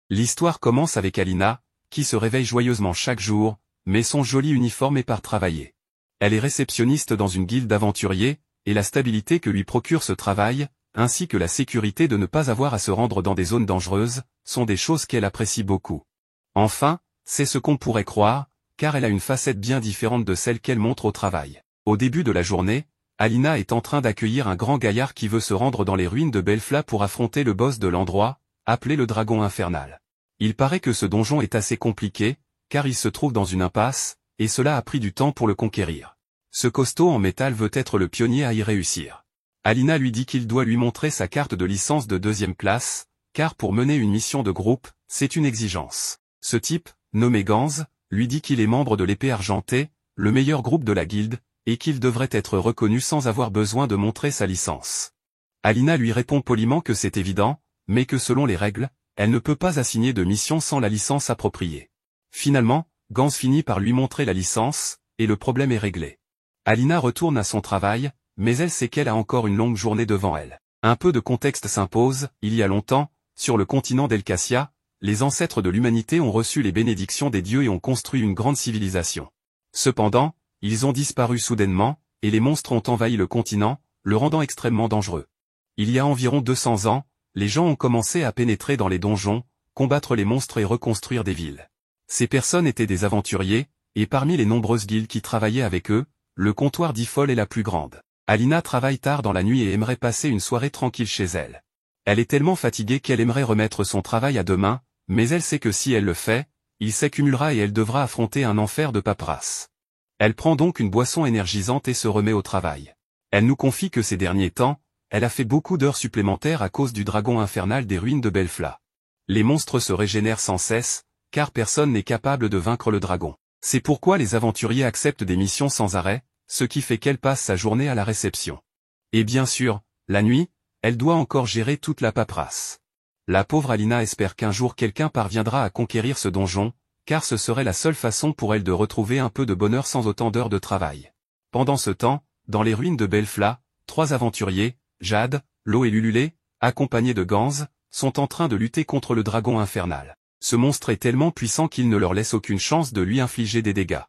L'histoire commence avec Alina, qui se réveille joyeusement chaque jour, mais son joli uniforme est part travailler. Elle est réceptionniste dans une guilde d'aventuriers, et la stabilité que lui procure ce travail, ainsi que la sécurité de ne pas avoir à se rendre dans des zones dangereuses, sont des choses qu'elle apprécie beaucoup. Enfin, c'est ce qu'on pourrait croire, car elle a une facette bien différente de celle qu'elle montre au travail. Au début de la journée, Alina est en train d'accueillir un grand gaillard qui veut se rendre dans les ruines de Belfla pour affronter le boss de l'endroit, appelé le Dragon Infernal. Il paraît que ce donjon est assez compliqué, car il se trouve dans une impasse, et cela a pris du temps pour le conquérir. Ce costaud en métal veut être le pionnier à y réussir. Alina lui dit qu'il doit lui montrer sa carte de licence de 2e classe, car pour mener une mission de groupe, c'est une exigence. Ce type, nommé Ganz, lui dit qu'il est membre de l'Épée Argentée, le meilleur groupe de la guilde, et qu'il devrait être reconnu sans avoir besoin de montrer sa licence. Alina lui répond poliment que c'est évident, mais que selon les règles, elle ne peut pas assigner de mission sans la licence appropriée. Finalement, Ganz finit par lui montrer la licence, et le problème est réglé. Alina retourne à son travail, mais elle sait qu'elle a encore une longue journée devant elle. Un peu de contexte s'impose. Il y a longtemps, sur le continent d'Elcassia, les ancêtres de l'humanité ont reçu les bénédictions des dieux et ont construit une grande civilisation. Cependant, ils ont disparu soudainement, et les monstres ont envahi le continent, le rendant extrêmement dangereux. Il y a environ 200 ans, les gens ont commencé à pénétrer dans les donjons, combattre les monstres et reconstruire des villes. Ces personnes étaient des aventuriers, et parmi les nombreuses guildes qui travaillaient avec eux, le comptoir d'Ifol est la plus grande. Alina travaille tard dans la nuit et aimerait passer une soirée tranquille chez elle. Elle est tellement fatiguée qu'elle aimerait remettre son travail à demain, mais elle sait que si elle le fait, il s'accumulera et elle devra affronter un enfer de paperasse. Elle prend donc une boisson énergisante et se remet au travail. Elle nous confie que ces derniers temps, elle a fait beaucoup d'heures supplémentaires à cause du dragon infernal des ruines de Belfla. Les monstres se régénèrent sans cesse, car personne n'est capable de vaincre le dragon. C'est pourquoi les aventuriers acceptent des missions sans arrêt, ce qui fait qu'elle passe sa journée à la réception. Et bien sûr, la nuit, elle doit encore gérer toute la paperasse. La pauvre Alina espère qu'un jour quelqu'un parviendra à conquérir ce donjon, car ce serait la seule façon pour elle de retrouver un peu de bonheur sans autant d'heures de travail. Pendant ce temps, dans les ruines de Belfla, 3 aventuriers, Jade, Lo et Lululé, accompagnés de Ganz, sont en train de lutter contre le dragon infernal. Ce monstre est tellement puissant qu'il ne leur laisse aucune chance de lui infliger des dégâts.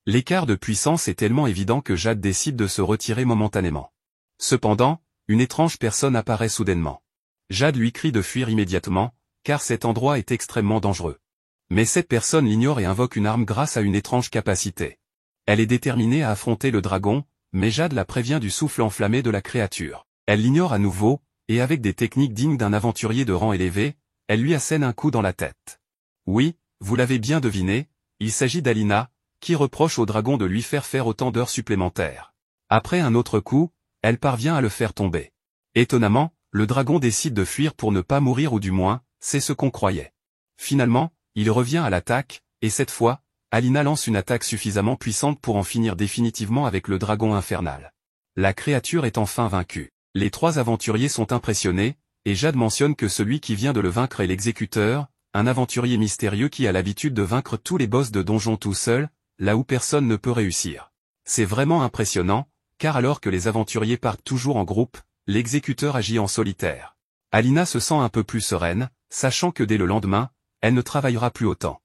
L'écart de puissance est tellement évident que Jade décide de se retirer momentanément. Cependant, une étrange personne apparaît soudainement. Jade lui crie de fuir immédiatement, car cet endroit est extrêmement dangereux. Mais cette personne l'ignore et invoque une arme grâce à une étrange capacité. Elle est déterminée à affronter le dragon, mais Jade la prévient du souffle enflammé de la créature. Elle l'ignore à nouveau, et avec des techniques dignes d'un aventurier de rang élevé, elle lui assène un coup dans la tête. Oui, vous l'avez bien deviné, il s'agit d'Alina, qui reproche au dragon de lui faire autant d'heures supplémentaires. Après un autre coup, elle parvient à le faire tomber. Étonnamment, le dragon décide de fuir pour ne pas mourir ou du moins, c'est ce qu'on croyait. Finalement, il revient à l'attaque, et cette fois, Alina lance une attaque suffisamment puissante pour en finir définitivement avec le dragon infernal. La créature est enfin vaincue. Les 3 aventuriers sont impressionnés, et Jade mentionne que celui qui vient de le vaincre est l'exécuteur, un aventurier mystérieux qui a l'habitude de vaincre tous les boss de donjon tout seul, là où personne ne peut réussir. C'est vraiment impressionnant, car alors que les aventuriers partent toujours en groupe, l'exécuteur agit en solitaire. Alina se sent un peu plus sereine, sachant que dès le lendemain, elle ne travaillera plus autant.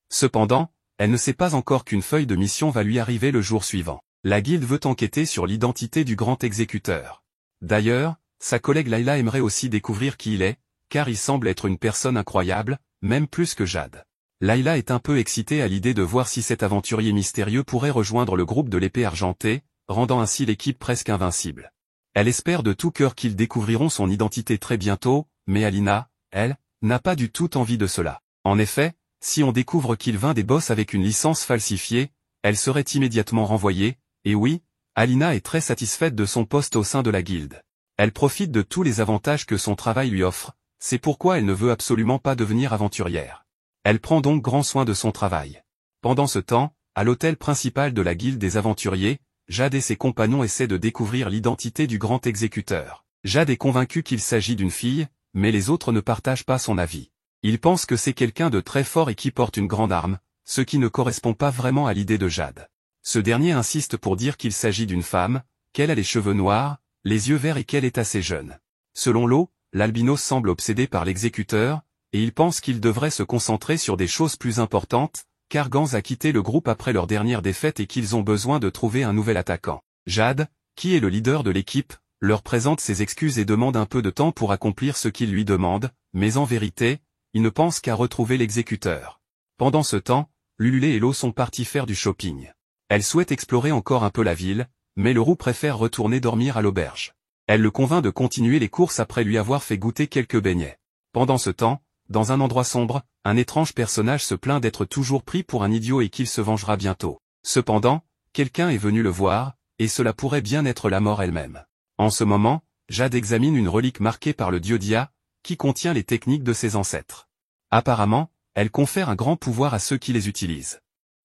Cependant, elle ne sait pas encore qu'une feuille de mission va lui arriver le jour suivant. La guilde veut enquêter sur l'identité du grand exécuteur. D'ailleurs, sa collègue Layla aimerait aussi découvrir qui il est, car il semble être une personne incroyable, même plus que Jade. Layla est un peu excitée à l'idée de voir si cet aventurier mystérieux pourrait rejoindre le groupe de l'Épée Argentée, rendant ainsi l'équipe presque invincible. Elle espère de tout cœur qu'ils découvriront son identité très bientôt, mais Alina, elle, n'a pas du tout envie de cela. En effet, si on découvre qu'il vainc des boss avec une licence falsifiée, elle serait immédiatement renvoyée, et oui, Alina est très satisfaite de son poste au sein de la guilde. Elle profite de tous les avantages que son travail lui offre, c'est pourquoi elle ne veut absolument pas devenir aventurière. Elle prend donc grand soin de son travail. Pendant ce temps, à l'hôtel principal de la guilde des aventuriers, Jade et ses compagnons essaient de découvrir l'identité du grand exécuteur. Jade est convaincue qu'il s'agit d'une fille, mais les autres ne partagent pas son avis. Ils pensent que c'est quelqu'un de très fort et qui porte une grande arme, ce qui ne correspond pas vraiment à l'idée de Jade. Ce dernier insiste pour dire qu'il s'agit d'une femme, qu'elle a les cheveux noirs, les yeux verts et qu'elle est assez jeune. Selon Lo, l'albinos semble obsédé par l'exécuteur, et il pense qu'il devrait se concentrer sur des choses plus importantes, car Gans a quitté le groupe après leur dernière défaite et qu'ils ont besoin de trouver un nouvel attaquant. Jade, qui est le leader de l'équipe, leur présente ses excuses et demande un peu de temps pour accomplir ce qu'il lui demande, mais en vérité, il ne pense qu'à retrouver l'exécuteur. Pendant ce temps, Lululé et Lo sont partis faire du shopping. Elle souhaite explorer encore un peu la ville, mais le roux préfère retourner dormir à l'auberge. Elle le convainc de continuer les courses après lui avoir fait goûter quelques beignets. Pendant ce temps, dans un endroit sombre, un étrange personnage se plaint d'être toujours pris pour un idiot et qu'il se vengera bientôt. Cependant, quelqu'un est venu le voir, et cela pourrait bien être la mort elle-même. En ce moment, Jade examine une relique marquée par le dieu Dia, qui contient les techniques de ses ancêtres. Apparemment, elle confère un grand pouvoir à ceux qui les utilisent.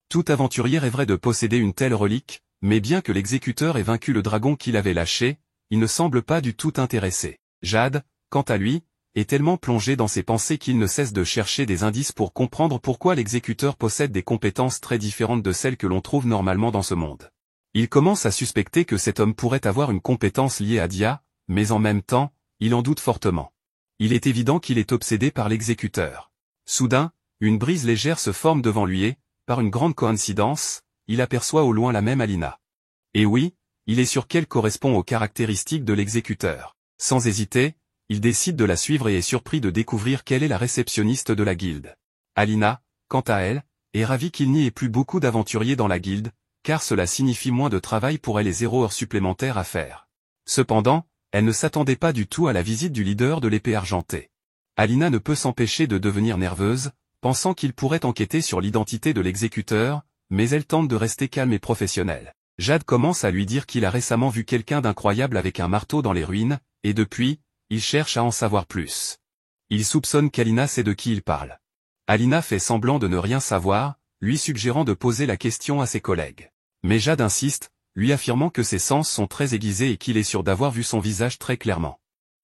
Tout aventurier rêverait de posséder une telle relique, mais bien que l'exécuteur ait vaincu le dragon qu'il avait lâché, il ne semble pas du tout intéressé. Jade, quant à lui, est tellement plongé dans ses pensées qu'il ne cesse de chercher des indices pour comprendre pourquoi l'exécuteur possède des compétences très différentes de celles que l'on trouve normalement dans ce monde. Il commence à suspecter que cet homme pourrait avoir une compétence liée à Dia, mais en même temps, il en doute fortement. Il est évident qu'il est obsédé par l'exécuteur. Soudain, une brise légère se forme devant lui et, par une grande coïncidence, il aperçoit au loin la même Alina. Et oui, il est sûr qu'elle correspond aux caractéristiques de l'exécuteur. Sans hésiter, il décide de la suivre et est surpris de découvrir qu'elle est la réceptionniste de la guilde. Alina, quant à elle, est ravie qu'il n'y ait plus beaucoup d'aventuriers dans la guilde, car cela signifie moins de travail pour elle et 0 heures supplémentaires à faire. Cependant, elle ne s'attendait pas du tout à la visite du leader de l'épée argentée. Alina ne peut s'empêcher de devenir nerveuse, pensant qu'il pourrait enquêter sur l'identité de l'exécuteur, mais elle tente de rester calme et professionnelle. Jade commence à lui dire qu'il a récemment vu quelqu'un d'incroyable avec un marteau dans les ruines, et depuis, il cherche à en savoir plus. Il soupçonne qu'Alina sait de qui il parle. Alina fait semblant de ne rien savoir, lui suggérant de poser la question à ses collègues. Mais Jade insiste, lui affirmant que ses sens sont très aiguisés et qu'il est sûr d'avoir vu son visage très clairement.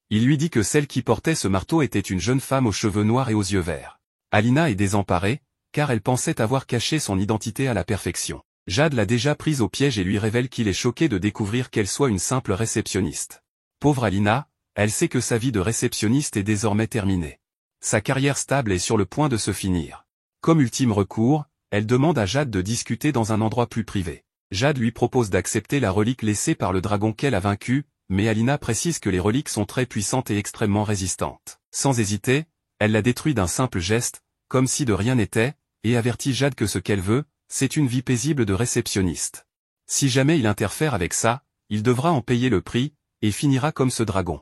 Il lui dit que celle qui portait ce marteau était une jeune femme aux cheveux noirs et aux yeux verts. Alina est désemparée, car elle pensait avoir caché son identité à la perfection. Jade l'a déjà prise au piège et lui révèle qu'il est choqué de découvrir qu'elle soit une simple réceptionniste. Pauvre Alina, elle sait que sa vie de réceptionniste est désormais terminée. Sa carrière stable est sur le point de se finir. Comme ultime recours, elle demande à Jade de discuter dans un endroit plus privé. Jade lui propose d'accepter la relique laissée par le dragon qu'elle a vaincu, mais Alina précise que les reliques sont très puissantes et extrêmement résistantes. Sans hésiter, elle la détruit d'un simple geste, comme si de rien n'était, et avertit Jade que ce qu'elle veut, c'est une vie paisible de réceptionniste. Si jamais il interfère avec ça, il devra en payer le prix, et finira comme ce dragon.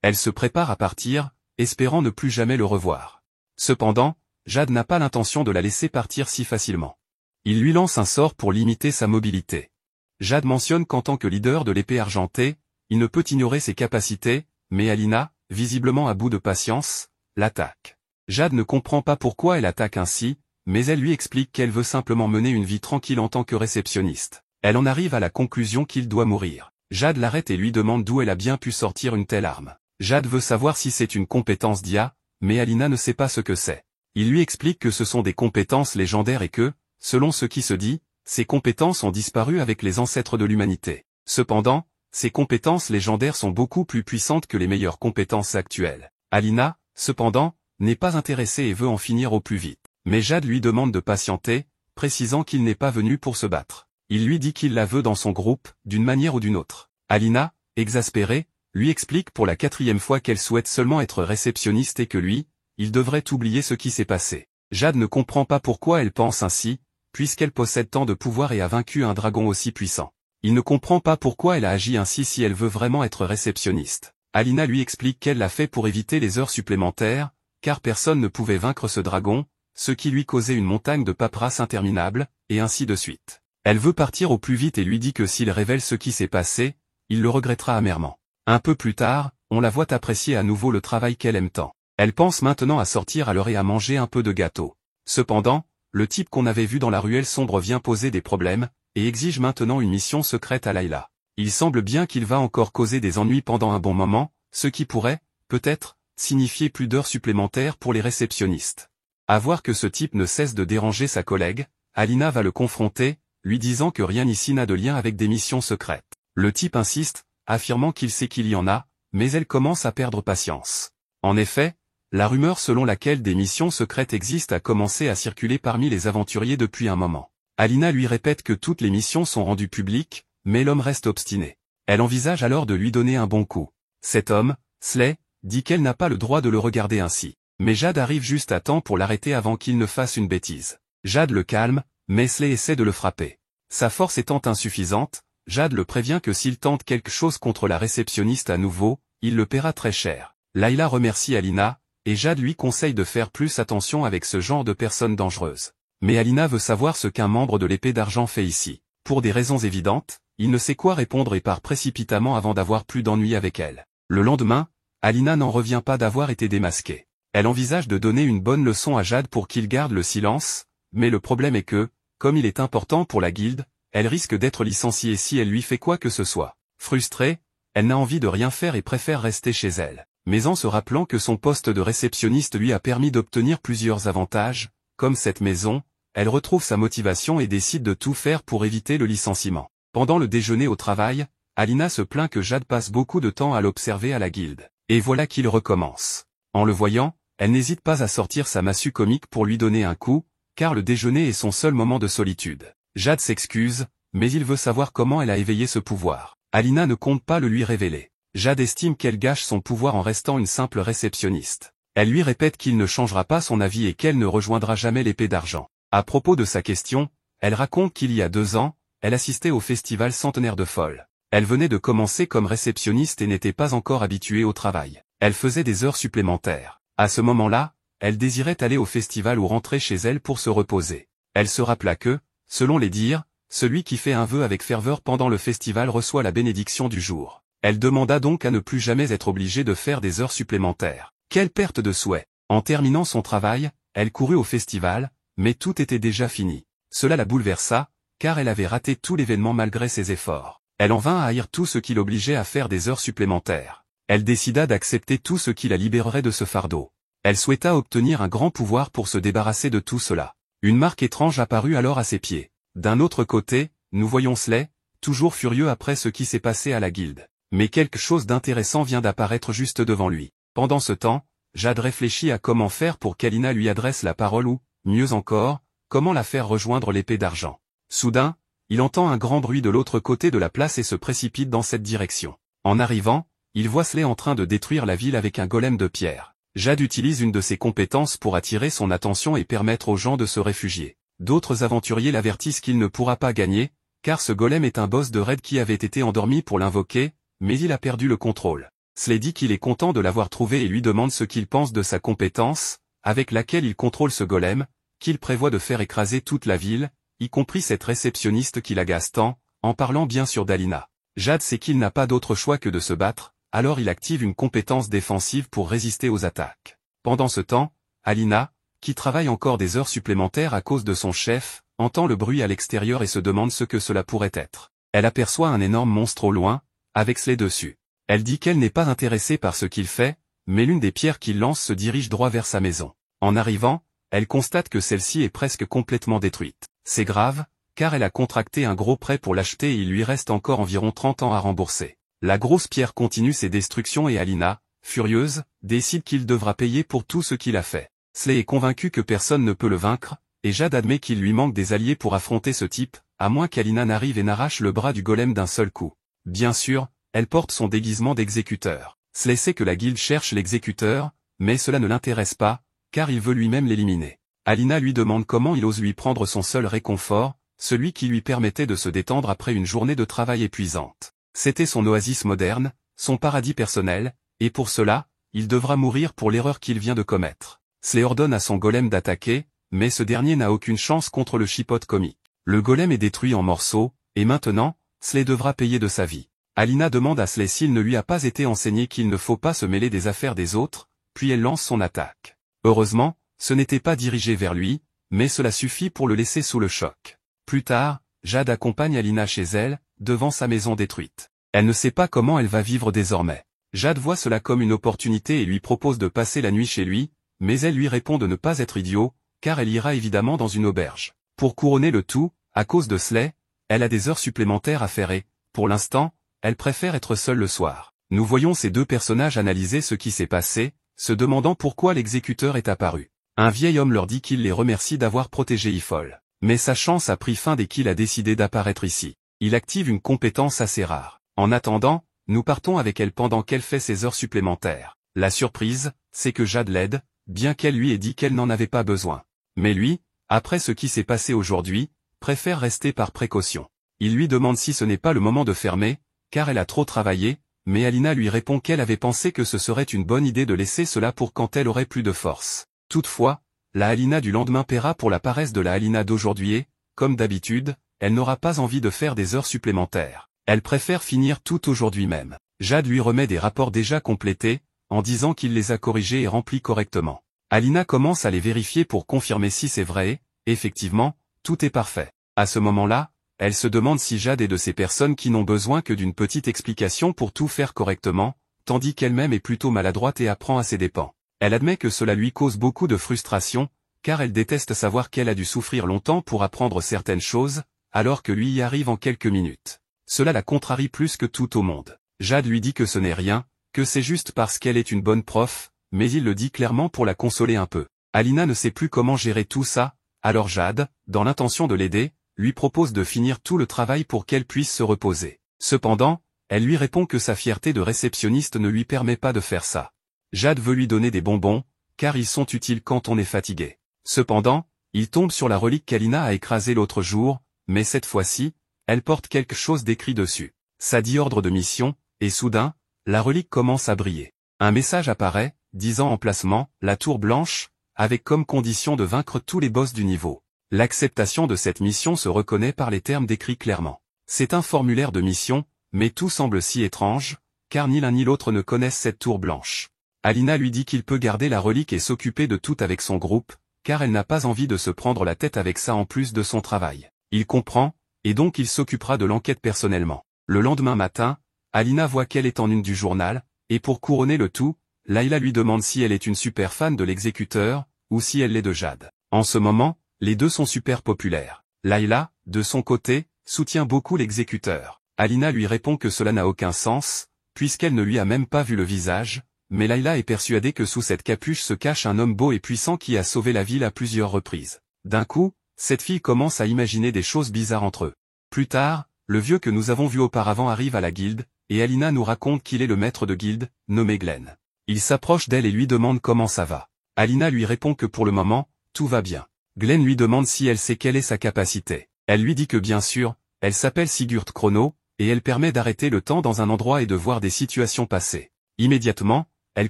Elle se prépare à partir, espérant ne plus jamais le revoir. Cependant, Jade n'a pas l'intention de la laisser partir si facilement. Il lui lance un sort pour limiter sa mobilité. Jade mentionne qu'en tant que leader de l'épée argentée, il ne peut ignorer ses capacités, mais Alina, visiblement à bout de patience, l'attaque. Jade ne comprend pas pourquoi elle attaque ainsi, mais elle lui explique qu'elle veut simplement mener une vie tranquille en tant que réceptionniste. Elle en arrive à la conclusion qu'il doit mourir. Jade l'arrête et lui demande d'où elle a bien pu sortir une telle arme. Jade veut savoir si c'est une compétence Dia, mais Alina ne sait pas ce que c'est. Il lui explique que ce sont des compétences légendaires et que, selon ce qui se dit, ces compétences ont disparu avec les ancêtres de l'humanité. Cependant, ces compétences légendaires sont beaucoup plus puissantes que les meilleures compétences actuelles. Alina, cependant, n'est pas intéressée et veut en finir au plus vite. Mais Jade lui demande de patienter, précisant qu'il n'est pas venu pour se battre. Il lui dit qu'il la veut dans son groupe, d'une manière ou d'une autre. Alina, exaspérée, lui explique pour la 4e fois qu'elle souhaite seulement être réceptionniste et que lui, il devrait oublier ce qui s'est passé. Jade ne comprend pas pourquoi elle pense ainsi, puisqu'elle possède tant de pouvoir et a vaincu un dragon aussi puissant. Il ne comprend pas pourquoi elle a agi ainsi si elle veut vraiment être réceptionniste. Alina lui explique qu'elle l'a fait pour éviter les heures supplémentaires, car personne ne pouvait vaincre ce dragon, ce qui lui causait une montagne de paperasse interminable, et ainsi de suite. Elle veut partir au plus vite et lui dit que s'il révèle ce qui s'est passé, il le regrettera amèrement. Un peu plus tard, on la voit apprécier à nouveau le travail qu'elle aime tant. Elle pense maintenant à sortir à l'heure et à manger un peu de gâteau. Cependant, le type qu'on avait vu dans la ruelle sombre vient poser des problèmes, et exige maintenant une mission secrète à Layla. Il semble bien qu'il va encore causer des ennuis pendant un bon moment, ce qui pourrait, peut-être, signifier plus d'heures supplémentaires pour les réceptionnistes. À voir que ce type ne cesse de déranger sa collègue, Alina va le confronter, lui disant que rien ici n'a de lien avec des missions secrètes. Le type insiste, affirmant qu'il sait qu'il y en a, mais elle commence à perdre patience. En effet, La rumeur selon laquelle des missions secrètes existent a commencé à circuler parmi les aventuriers depuis un moment. Alina lui répète que toutes les missions sont rendues publiques, mais l'homme reste obstiné. Elle envisage alors de lui donner un bon coup. Cet homme, Slay, dit qu'elle n'a pas le droit de le regarder ainsi. Mais Jade arrive juste à temps pour l'arrêter avant qu'il ne fasse une bêtise. Jade le calme, mais Slay essaie de le frapper. Sa force étant insuffisante, Jade le prévient que s'il tente quelque chose contre la réceptionniste à nouveau, il le paiera très cher. Layla remercie Alina, et Jade lui conseille de faire plus attention avec ce genre de personnes dangereuses. Mais Alina veut savoir ce qu'un membre de l'épée d'argent fait ici. Pour des raisons évidentes, il ne sait quoi répondre et part précipitamment avant d'avoir plus d'ennui avec elle. Le lendemain, Alina n'en revient pas d'avoir été démasquée. Elle envisage de donner une bonne leçon à Jade pour qu'il garde le silence, mais le problème est que, comme il est important pour la guilde, elle risque d'être licenciée si elle lui fait quoi que ce soit. Frustrée, elle n'a envie de rien faire et préfère rester chez elle. Mais en se rappelant que son poste de réceptionniste lui a permis d'obtenir plusieurs avantages, comme cette maison, elle retrouve sa motivation et décide de tout faire pour éviter le licenciement. Pendant le déjeuner au travail, Alina se plaint que Jade passe beaucoup de temps à l'observer à la guilde. Et voilà qu'il recommence. En le voyant, elle n'hésite pas à sortir sa massue comique pour lui donner un coup, car le déjeuner est son seul moment de solitude. Jade s'excuse, mais il veut savoir comment elle a éveillé ce pouvoir. Alina ne compte pas le lui révéler. Jade estime qu'elle gâche son pouvoir en restant une simple réceptionniste. Elle lui répète qu'il ne changera pas son avis et qu'elle ne rejoindra jamais l'épée d'argent. À propos de sa question, elle raconte qu'il y a 2 ans, elle assistait au festival centenaire de Folle. Elle venait de commencer comme réceptionniste et n'était pas encore habituée au travail. Elle faisait des heures supplémentaires. À ce moment-là, elle désirait aller au festival ou rentrer chez elle pour se reposer. Elle se rappela que, selon les dires, celui qui fait un vœu avec ferveur pendant le festival reçoit la bénédiction du jour. Elle demanda donc à ne plus jamais être obligée de faire des heures supplémentaires. Quelle perte de souhait! En terminant son travail, elle courut au festival, mais tout était déjà fini. Cela la bouleversa, car elle avait raté tout l'événement malgré ses efforts. Elle en vint à haïr tout ce qui l'obligeait à faire des heures supplémentaires. Elle décida d'accepter tout ce qui la libérerait de ce fardeau. Elle souhaita obtenir un grand pouvoir pour se débarrasser de tout cela. Une marque étrange apparut alors à ses pieds. D'un autre côté, nous voyons Slay, toujours furieux après ce qui s'est passé à la guilde. Mais quelque chose d'intéressant vient d'apparaître juste devant lui. Pendant ce temps, Jade réfléchit à comment faire pour qu'Alina lui adresse la parole ou, mieux encore, comment la faire rejoindre l'épée d'argent. Soudain, il entend un grand bruit de l'autre côté de la place et se précipite dans cette direction. En arrivant, il voit Slay en train de détruire la ville avec un golem de pierre. Jade utilise une de ses compétences pour attirer son attention et permettre aux gens de se réfugier. D'autres aventuriers l'avertissent qu'il ne pourra pas gagner, car ce golem est un boss de raid qui avait été endormi pour l'invoquer, mais il a perdu le contrôle. Slay dit qu'il est content de l'avoir trouvé et lui demande ce qu'il pense de sa compétence, avec laquelle il contrôle ce golem, qu'il prévoit de faire écraser toute la ville, y compris cette réceptionniste qui l'agace tant, en parlant bien sûr d'Alina. Jade sait qu'il n'a pas d'autre choix que de se battre, alors il active une compétence défensive pour résister aux attaques. Pendant ce temps, Alina, qui travaille encore des heures supplémentaires à cause de son chef, entend le bruit à l'extérieur et se demande ce que cela pourrait être. Elle aperçoit un énorme monstre au loin, avec Slay dessus. Elle dit qu'elle n'est pas intéressée par ce qu'il fait, mais l'une des pierres qu'il lance se dirige droit vers sa maison. En arrivant, elle constate que celle-ci est presque complètement détruite. C'est grave, car elle a contracté un gros prêt pour l'acheter et il lui reste encore environ 30 ans à rembourser. La grosse pierre continue ses destructions et Alina, furieuse, décide qu'il devra payer pour tout ce qu'il a fait. Slay est convaincu que personne ne peut le vaincre, et Jade admet qu'il lui manque des alliés pour affronter ce type, à moins qu'Alina n'arrive et n'arrache le bras du golem d'un seul coup. Bien sûr, elle porte son déguisement d'exécuteur. Slay sait que la guilde cherche l'exécuteur, mais cela ne l'intéresse pas, car il veut lui-même l'éliminer. Alina lui demande comment il ose lui prendre son seul réconfort, celui qui lui permettait de se détendre après une journée de travail épuisante. C'était son oasis moderne, son paradis personnel, et pour cela, il devra mourir pour l'erreur qu'il vient de commettre. Slay ordonne à son golem d'attaquer, mais ce dernier n'a aucune chance contre le chipote comique. Le golem est détruit en morceaux, et maintenant, Slay devra payer de sa vie. Alina demande à Slay s'il ne lui a pas été enseigné qu'il ne faut pas se mêler des affaires des autres, puis elle lance son attaque. Heureusement, ce n'était pas dirigé vers lui, mais cela suffit pour le laisser sous le choc. Plus tard, Jade accompagne Alina chez elle, devant sa maison détruite. Elle ne sait pas comment elle va vivre désormais. Jade voit cela comme une opportunité et lui propose de passer la nuit chez lui, mais elle lui répond de ne pas être idiot, car elle ira évidemment dans une auberge. Pour couronner le tout, à cause de Slay, elle a des heures supplémentaires à faire et, pour l'instant, elle préfère être seule le soir. Nous voyons ces deux personnages analyser ce qui s'est passé, se demandant pourquoi l'exécuteur est apparu. Un vieil homme leur dit qu'il les remercie d'avoir protégé Ifol. Mais sa chance a pris fin dès qu'il a décidé d'apparaître ici. Il active une compétence assez rare. En attendant, nous partons avec elle pendant qu'elle fait ses heures supplémentaires. La surprise, c'est que Jade l'aide, bien qu'elle lui ait dit qu'elle n'en avait pas besoin. Mais lui, après ce qui s'est passé aujourd'hui, préfère rester par précaution. Il lui demande si ce n'est pas le moment de fermer, car elle a trop travaillé, mais Alina lui répond qu'elle avait pensé que ce serait une bonne idée de laisser cela pour quand elle aurait plus de force. Toutefois, la Alina du lendemain paiera pour la paresse de la Alina d'aujourd'hui et, comme d'habitude, elle n'aura pas envie de faire des heures supplémentaires. Elle préfère finir tout aujourd'hui même. Jade lui remet des rapports déjà complétés, en disant qu'il les a corrigés et remplis correctement. Alina commence à les vérifier pour confirmer si c'est vrai et, effectivement, tout est parfait. À ce moment-là, elle se demande si Jade est de ces personnes qui n'ont besoin que d'une petite explication pour tout faire correctement, tandis qu'elle-même est plutôt maladroite et apprend à ses dépens. Elle admet que cela lui cause beaucoup de frustration, car elle déteste savoir qu'elle a dû souffrir longtemps pour apprendre certaines choses, alors que lui y arrive en quelques minutes. Cela la contrarie plus que tout au monde. Jade lui dit que ce n'est rien, que c'est juste parce qu'elle est une bonne prof, mais il le dit clairement pour la consoler un peu. Alina ne sait plus comment gérer tout ça, alors Jade, dans l'intention de l'aider, lui propose de finir tout le travail pour qu'elle puisse se reposer. Cependant, elle lui répond que sa fierté de réceptionniste ne lui permet pas de faire ça. Jade veut lui donner des bonbons, car ils sont utiles quand on est fatigué. Cependant, il tombe sur la relique qu'Alina a écrasée l'autre jour, mais cette fois-ci, elle porte quelque chose d'écrit dessus. Ça dit ordre de mission, et soudain, la relique commence à briller. Un message apparaît, disant emplacement, la tour blanche, avec comme condition de vaincre tous les boss du niveau. L'acceptation de cette mission se reconnaît par les termes décrits clairement. C'est un formulaire de mission, mais tout semble si étrange, car ni l'un ni l'autre ne connaissent cette tour blanche. Alina lui dit qu'il peut garder la relique et s'occuper de tout avec son groupe, car elle n'a pas envie de se prendre la tête avec ça en plus de son travail. Il comprend, et donc il s'occupera de l'enquête personnellement. Le lendemain matin, Alina voit qu'elle est en une du journal, et pour couronner le tout, Layla lui demande si elle est une super fan de l'exécuteur, ou si elle l'est de Jade. En ce moment, les deux sont super populaires. Layla, de son côté, soutient beaucoup l'exécuteur. Alina lui répond que cela n'a aucun sens, puisqu'elle ne lui a même pas vu le visage, mais Layla est persuadée que sous cette capuche se cache un homme beau et puissant qui a sauvé la ville à plusieurs reprises. D'un coup, cette fille commence à imaginer des choses bizarres entre eux. Plus tard, le vieux que nous avons vu auparavant arrive à la guilde, et Alina nous raconte qu'il est le maître de guilde, nommé Glenn. Il s'approche d'elle et lui demande comment ça va. Alina lui répond que pour le moment, tout va bien. Glenn lui demande si elle sait quelle est sa capacité. Elle lui dit que bien sûr, elle s'appelle Sigurd Chrono, et elle permet d'arrêter le temps dans un endroit et de voir des situations passées. Immédiatement, elle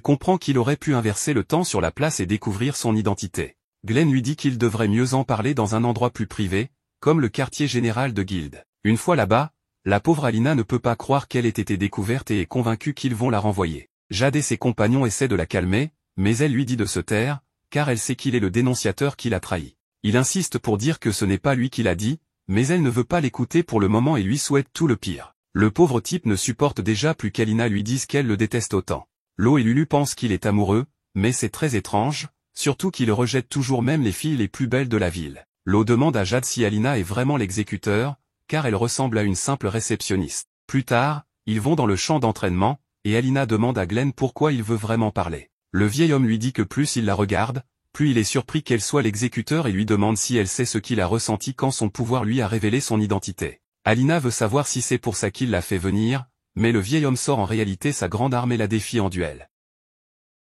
comprend qu'il aurait pu inverser le temps sur la place et découvrir son identité. Glenn lui dit qu'il devrait mieux en parler dans un endroit plus privé, comme le quartier général de guilde. Une fois là-bas, la pauvre Alina ne peut pas croire qu'elle ait été découverte et est convaincue qu'ils vont la renvoyer. Jade et ses compagnons essaient de la calmer, mais elle lui dit de se taire, car elle sait qu'il est le dénonciateur qui l'a trahi. Il insiste pour dire que ce n'est pas lui qui l'a dit, mais elle ne veut pas l'écouter pour le moment et lui souhaite tout le pire. Le pauvre type ne supporte déjà plus qu'Alina lui dise qu'elle le déteste autant. Lo et Lulu pensent qu'il est amoureux, mais c'est très étrange, surtout qu'il rejette toujours même les filles les plus belles de la ville. Lo demande à Jade si Alina est vraiment l'exécuteur, car elle ressemble à une simple réceptionniste. Plus tard, ils vont dans le champ d'entraînement, et Alina demande à Glenn pourquoi il veut vraiment parler. Le vieil homme lui dit que plus il la regarde, plus il est surpris qu'elle soit l'exécuteur et lui demande si elle sait ce qu'il a ressenti quand son pouvoir lui a révélé son identité. Alina veut savoir si c'est pour ça qu'il l'a fait venir, mais le vieil homme sort en réalité sa grande arme et la défie en duel.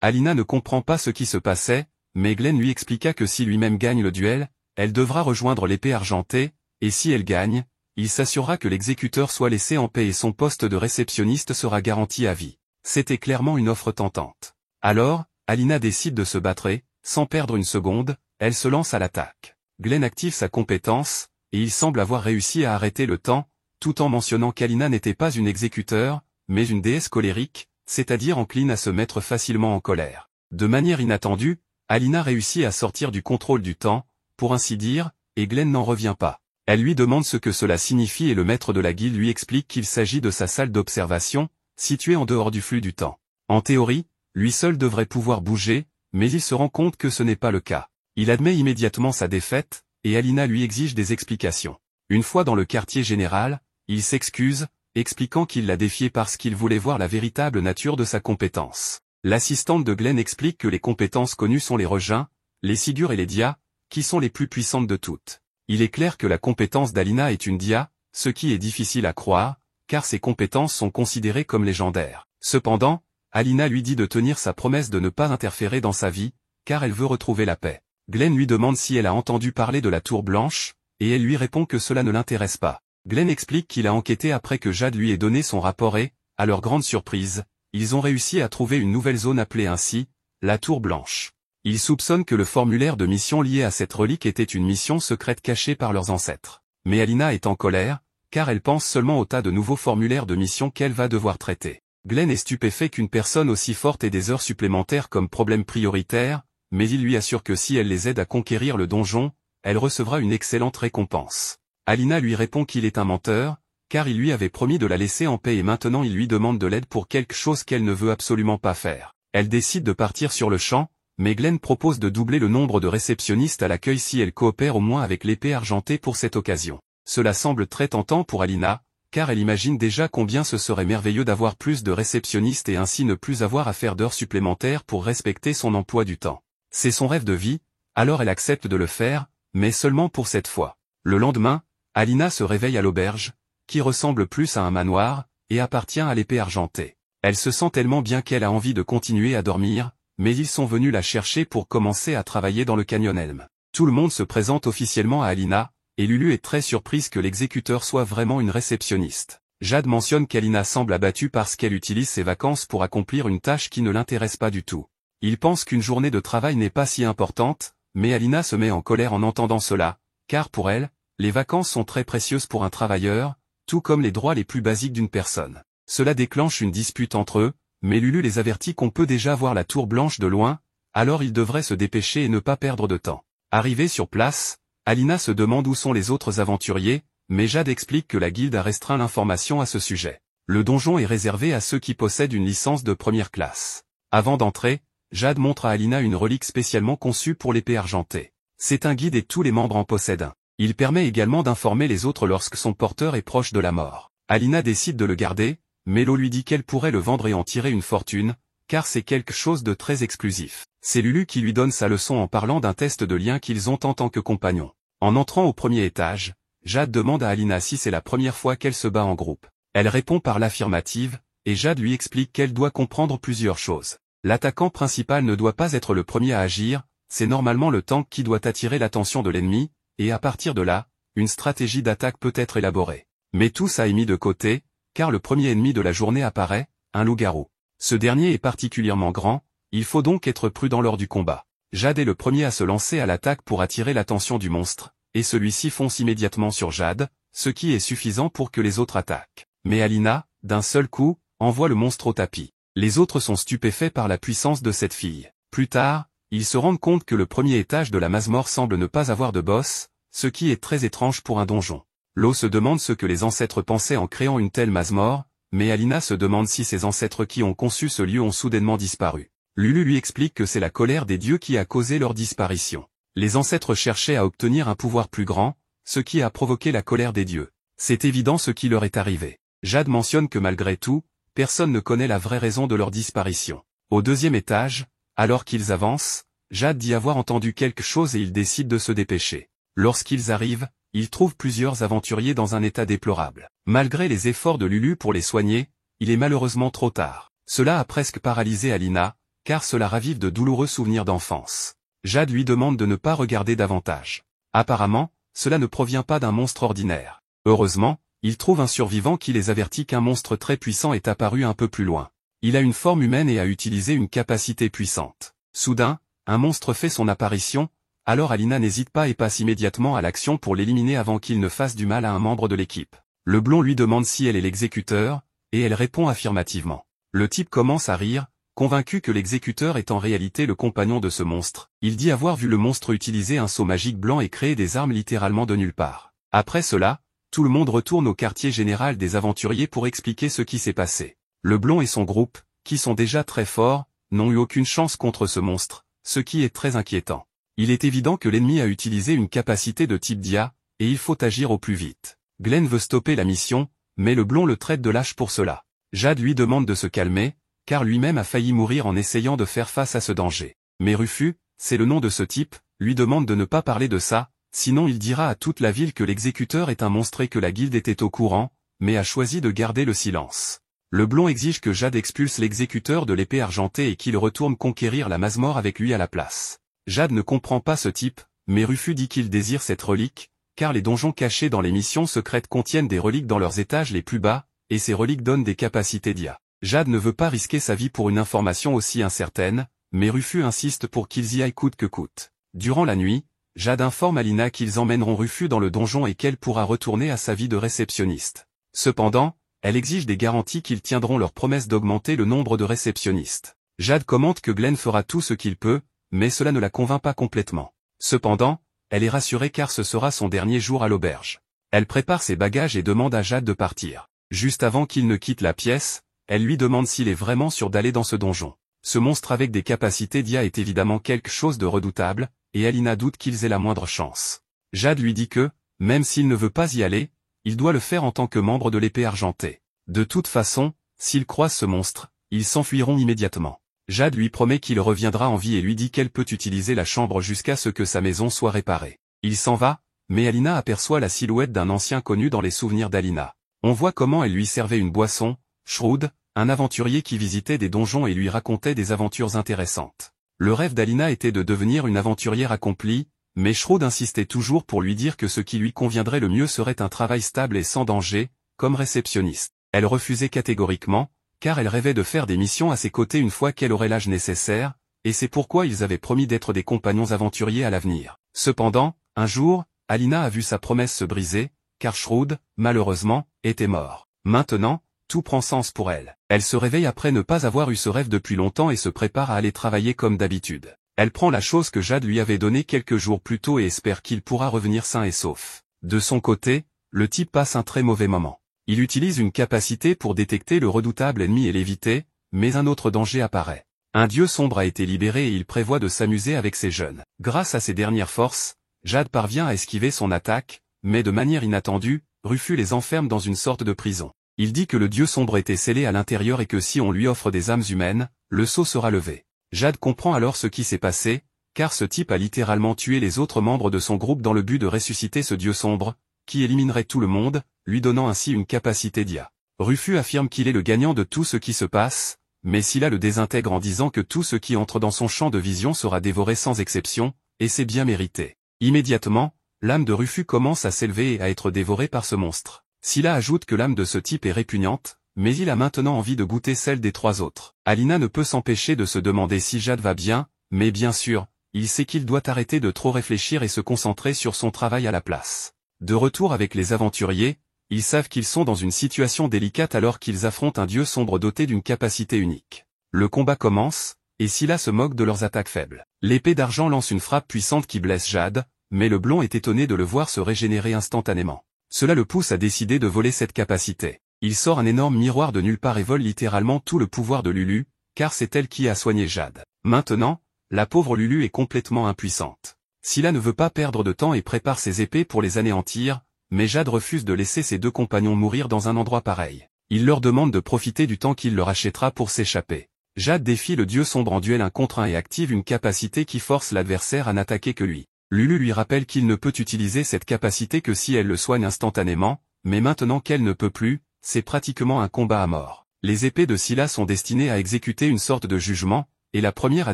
Alina ne comprend pas ce qui se passait, mais Glenn lui expliqua que si lui-même gagne le duel, elle devra rejoindre l'épée argentée, et si elle gagne, il s'assurera que l'exécuteur soit laissé en paix et son poste de réceptionniste sera garanti à vie. C'était clairement une offre tentante. Alors, Alina décide de se battre et, sans perdre une seconde, elle se lance à l'attaque. Glenn active sa compétence, et il semble avoir réussi à arrêter le temps, tout en mentionnant qu'Alina n'était pas une exécuteur, mais une déesse colérique, c'est-à-dire encline à se mettre facilement en colère. De manière inattendue, Alina réussit à sortir du contrôle du temps, pour ainsi dire, et Glenn n'en revient pas. Elle lui demande ce que cela signifie et le maître de la guilde lui explique qu'il s'agit de sa salle d'observation, située en dehors du flux du temps. En théorie, lui seul devrait pouvoir bouger, mais il se rend compte que ce n'est pas le cas. Il admet immédiatement sa défaite, et Alina lui exige des explications. Une fois dans le quartier général, il s'excuse, expliquant qu'il l'a défié parce qu'il voulait voir la véritable nature de sa compétence. L'assistante de Glenn explique que les compétences connues sont les regiens, les sigures et les dias, qui sont les plus puissantes de toutes. Il est clair que la compétence d'Alina est une dia, ce qui est difficile à croire, car ces compétences sont considérées comme légendaires. Cependant, Alina lui dit de tenir sa promesse de ne pas interférer dans sa vie, car elle veut retrouver la paix. Glenn lui demande si elle a entendu parler de la Tour Blanche, et elle lui répond que cela ne l'intéresse pas. Glenn explique qu'il a enquêté après que Jade lui ait donné son rapport et, à leur grande surprise, ils ont réussi à trouver une nouvelle zone appelée ainsi, la Tour Blanche. Ils soupçonnent que le formulaire de mission lié à cette relique était une mission secrète cachée par leurs ancêtres. Mais Alina est en colère, car elle pense seulement au tas de nouveaux formulaires de mission qu'elle va devoir traiter. Glenn est stupéfait qu'une personne aussi forte ait des heures supplémentaires comme problème prioritaire, mais il lui assure que si elle les aide à conquérir le donjon, elle recevra une excellente récompense. Alina lui répond qu'il est un menteur, car il lui avait promis de la laisser en paix et maintenant il lui demande de l'aide pour quelque chose qu'elle ne veut absolument pas faire. Elle décide de partir sur le champ, mais Glenn propose de doubler le nombre de réceptionnistes à l'accueil si elle coopère au moins avec l'épée argentée pour cette occasion. Cela semble très tentant pour Alina, car elle imagine déjà combien ce serait merveilleux d'avoir plus de réceptionnistes et ainsi ne plus avoir à faire d'heures supplémentaires pour respecter son emploi du temps. C'est son rêve de vie, alors elle accepte de le faire, mais seulement pour cette fois. Le lendemain, Alina se réveille à l'auberge, qui ressemble plus à un manoir, et appartient à l'épée argentée. Elle se sent tellement bien qu'elle a envie de continuer à dormir, mais ils sont venus la chercher pour commencer à travailler dans le Canyon Elm. Tout le monde se présente officiellement à Alina, et Lulu est très surprise que l'exécuteur soit vraiment une réceptionniste. Jade mentionne qu'Alina semble abattue parce qu'elle utilise ses vacances pour accomplir une tâche qui ne l'intéresse pas du tout. Il pense qu'une journée de travail n'est pas si importante, mais Alina se met en colère en entendant cela, car pour elle, les vacances sont très précieuses pour un travailleur, tout comme les droits les plus basiques d'une personne. Cela déclenche une dispute entre eux, mais Lulu les avertit qu'on peut déjà voir la Tour Blanche de loin, alors ils devraient se dépêcher et ne pas perdre de temps. Arrivée sur place, Alina se demande où sont les autres aventuriers, mais Jade explique que la guilde a restreint l'information à ce sujet. Le donjon est réservé à ceux qui possèdent une licence de première classe. Avant d'entrer, Jade montre à Alina une relique spécialement conçue pour l'épée argentée. C'est un guide et tous les membres en possèdent un. Il permet également d'informer les autres lorsque son porteur est proche de la mort. Alina décide de le garder, mais Lo lui dit qu'elle pourrait le vendre et en tirer une fortune, car c'est quelque chose de très exclusif. C'est Lulu qui lui donne sa leçon en parlant d'un test de lien qu'ils ont en tant que compagnons. En entrant au premier étage, Jade demande à Alina si c'est la première fois qu'elle se bat en groupe. Elle répond par l'affirmative, et Jade lui explique qu'elle doit comprendre plusieurs choses. L'attaquant principal ne doit pas être le premier à agir, c'est normalement le tank qui doit attirer l'attention de l'ennemi, et à partir de là, une stratégie d'attaque peut être élaborée. Mais tout ça est mis de côté, car le premier ennemi de la journée apparaît, un loup-garou. Ce dernier est particulièrement grand, il faut donc être prudent lors du combat. Jade est le premier à se lancer à l'attaque pour attirer l'attention du monstre, et celui-ci fonce immédiatement sur Jade, ce qui est suffisant pour que les autres attaquent. Mais Alina, d'un seul coup, envoie le monstre au tapis. Les autres sont stupéfaits par la puissance de cette fille. Plus tard, ils se rendent compte que le premier étage de la Masmorre semble ne pas avoir de boss, ce qui est très étrange pour un donjon. Lo se demande ce que les ancêtres pensaient en créant une telle Masmorre, mais Alina se demande si ces ancêtres qui ont conçu ce lieu ont soudainement disparu. Lulu lui explique que c'est la colère des dieux qui a causé leur disparition. Les ancêtres cherchaient à obtenir un pouvoir plus grand, ce qui a provoqué la colère des dieux. C'est évident ce qui leur est arrivé. Jade mentionne que malgré tout, personne ne connaît la vraie raison de leur disparition. Au deuxième étage, alors qu'ils avancent, Jade dit avoir entendu quelque chose et ils décident de se dépêcher. Lorsqu'ils arrivent, ils trouvent plusieurs aventuriers dans un état déplorable. Malgré les efforts de Lulu pour les soigner, il est malheureusement trop tard. Cela a presque paralysé Alina, car cela ravive de douloureux souvenirs d'enfance. Jade lui demande de ne pas regarder davantage. Apparemment, cela ne provient pas d'un monstre ordinaire. Heureusement, il trouve un survivant qui les avertit qu'un monstre très puissant est apparu un peu plus loin. Il a une forme humaine et a utilisé une capacité puissante. Soudain, un monstre fait son apparition, alors Alina n'hésite pas et passe immédiatement à l'action pour l'éliminer avant qu'il ne fasse du mal à un membre de l'équipe. Le blond lui demande si elle est l'exécuteur, et elle répond affirmativement. Le type commence à rire, convaincu que l'exécuteur est en réalité le compagnon de ce monstre. Il dit avoir vu le monstre utiliser un sceau magique blanc et créer des armes littéralement de nulle part. Après cela, tout le monde retourne au quartier général des aventuriers pour expliquer ce qui s'est passé. Le blond et son groupe, qui sont déjà très forts, n'ont eu aucune chance contre ce monstre, ce qui est très inquiétant. Il est évident que l'ennemi a utilisé une capacité de type Dia, et il faut agir au plus vite. Glenn veut stopper la mission, mais le blond le traite de lâche pour cela. Jade lui demande de se calmer, car lui-même a failli mourir en essayant de faire face à ce danger. Mais Rufus, c'est le nom de ce type, lui demande de ne pas parler de ça, sinon il dira à toute la ville que l'exécuteur est un monstre et que la guilde était au courant, mais a choisi de garder le silence. Le blond exige que Jade expulse l'exécuteur de l'épée argentée et qu'il retourne conquérir la Mazmore avec lui à la place. Jade ne comprend pas ce type, mais Rufus dit qu'il désire cette relique, car les donjons cachés dans les missions secrètes contiennent des reliques dans leurs étages les plus bas, et ces reliques donnent des capacités d'IA. Jade ne veut pas risquer sa vie pour une information aussi incertaine, mais Rufus insiste pour qu'ils y aillent coûte que coûte. Durant la nuit, Jade informe Alina qu'ils emmèneront Rufus dans le donjon et qu'elle pourra retourner à sa vie de réceptionniste. Cependant, elle exige des garanties qu'ils tiendront leur promesse d'augmenter le nombre de réceptionnistes. Jade commente que Glenn fera tout ce qu'il peut, mais cela ne la convainc pas complètement. Cependant, elle est rassurée car ce sera son dernier jour à l'auberge. Elle prépare ses bagages et demande à Jade de partir. Juste avant qu'il ne quitte la pièce, elle lui demande s'il est vraiment sûr d'aller dans ce donjon. Ce monstre avec des capacités d'IA est évidemment quelque chose de redoutable, et Alina doute qu'ils aient la moindre chance. Jade lui dit que, même s'il ne veut pas y aller, il doit le faire en tant que membre de l'épée argentée. De toute façon, s'ils croisent ce monstre, ils s'enfuiront immédiatement. Jade lui promet qu'il reviendra en vie et lui dit qu'elle peut utiliser la chambre jusqu'à ce que sa maison soit réparée. Il s'en va, mais Alina aperçoit la silhouette d'un ancien connu dans les souvenirs d'Alina. On voit comment elle lui servait une boisson, Shrewd, un aventurier qui visitait des donjons et lui racontait des aventures intéressantes. Le rêve d'Alina était de devenir une aventurière accomplie, mais Shrewd insistait toujours pour lui dire que ce qui lui conviendrait le mieux serait un travail stable et sans danger, comme réceptionniste. Elle refusait catégoriquement, car elle rêvait de faire des missions à ses côtés une fois qu'elle aurait l'âge nécessaire, et c'est pourquoi ils avaient promis d'être des compagnons aventuriers à l'avenir. Cependant, un jour, Alina a vu sa promesse se briser, car Shrewd, malheureusement, était mort. Maintenant, tout prend sens pour elle. Elle se réveille après ne pas avoir eu ce rêve depuis longtemps et se prépare à aller travailler comme d'habitude. Elle prend la chose que Jade lui avait donnée quelques jours plus tôt et espère qu'il pourra revenir sain et sauf. De son côté, le type passe un très mauvais moment. Il utilise une capacité pour détecter le redoutable ennemi et l'éviter, mais un autre danger apparaît. Un dieu sombre a été libéré et il prévoit de s'amuser avec ses jeunes. Grâce à ses dernières forces, Jade parvient à esquiver son attaque, mais de manière inattendue, Rufus les enferme dans une sorte de prison. Il dit que le dieu sombre était scellé à l'intérieur et que si on lui offre des âmes humaines, le sceau sera levé. Jade comprend alors ce qui s'est passé, car ce type a littéralement tué les autres membres de son groupe dans le but de ressusciter ce dieu sombre, qui éliminerait tout le monde, lui donnant ainsi une capacité d'IA. Rufus affirme qu'il est le gagnant de tout ce qui se passe, mais Scylla le désintègre en disant que tout ce qui entre dans son champ de vision sera dévoré sans exception, et c'est bien mérité. Immédiatement, l'âme de Rufus commence à s'élever et à être dévorée par ce monstre. Scylla ajoute que l'âme de ce type est répugnante, mais il a maintenant envie de goûter celle des trois autres. Alina ne peut s'empêcher de se demander si Jade va bien, mais bien sûr, il sait qu'il doit arrêter de trop réfléchir et se concentrer sur son travail à la place. De retour avec les aventuriers, ils savent qu'ils sont dans une situation délicate alors qu'ils affrontent un dieu sombre doté d'une capacité unique. Le combat commence, et Scylla se moque de leurs attaques faibles. L'épée d'argent lance une frappe puissante qui blesse Jade, mais le blond est étonné de le voir se régénérer instantanément. Cela le pousse à décider de voler cette capacité. Il sort un énorme miroir de nulle part et vole littéralement tout le pouvoir de Lulu, car c'est elle qui a soigné Jade. Maintenant, la pauvre Lulu est complètement impuissante. Scylla ne veut pas perdre de temps et prépare ses épées pour les anéantir, mais Jade refuse de laisser ses deux compagnons mourir dans un endroit pareil. Il leur demande de profiter du temps qu'il leur achètera pour s'échapper. Jade défie le dieu sombre en duel 1 contre 1 et active une capacité qui force l'adversaire à n'attaquer que lui. Lulu lui rappelle qu'il ne peut utiliser cette capacité que si elle le soigne instantanément, mais maintenant qu'elle ne peut plus, c'est pratiquement un combat à mort. Les épées de Scylla sont destinées à exécuter une sorte de jugement, et la première a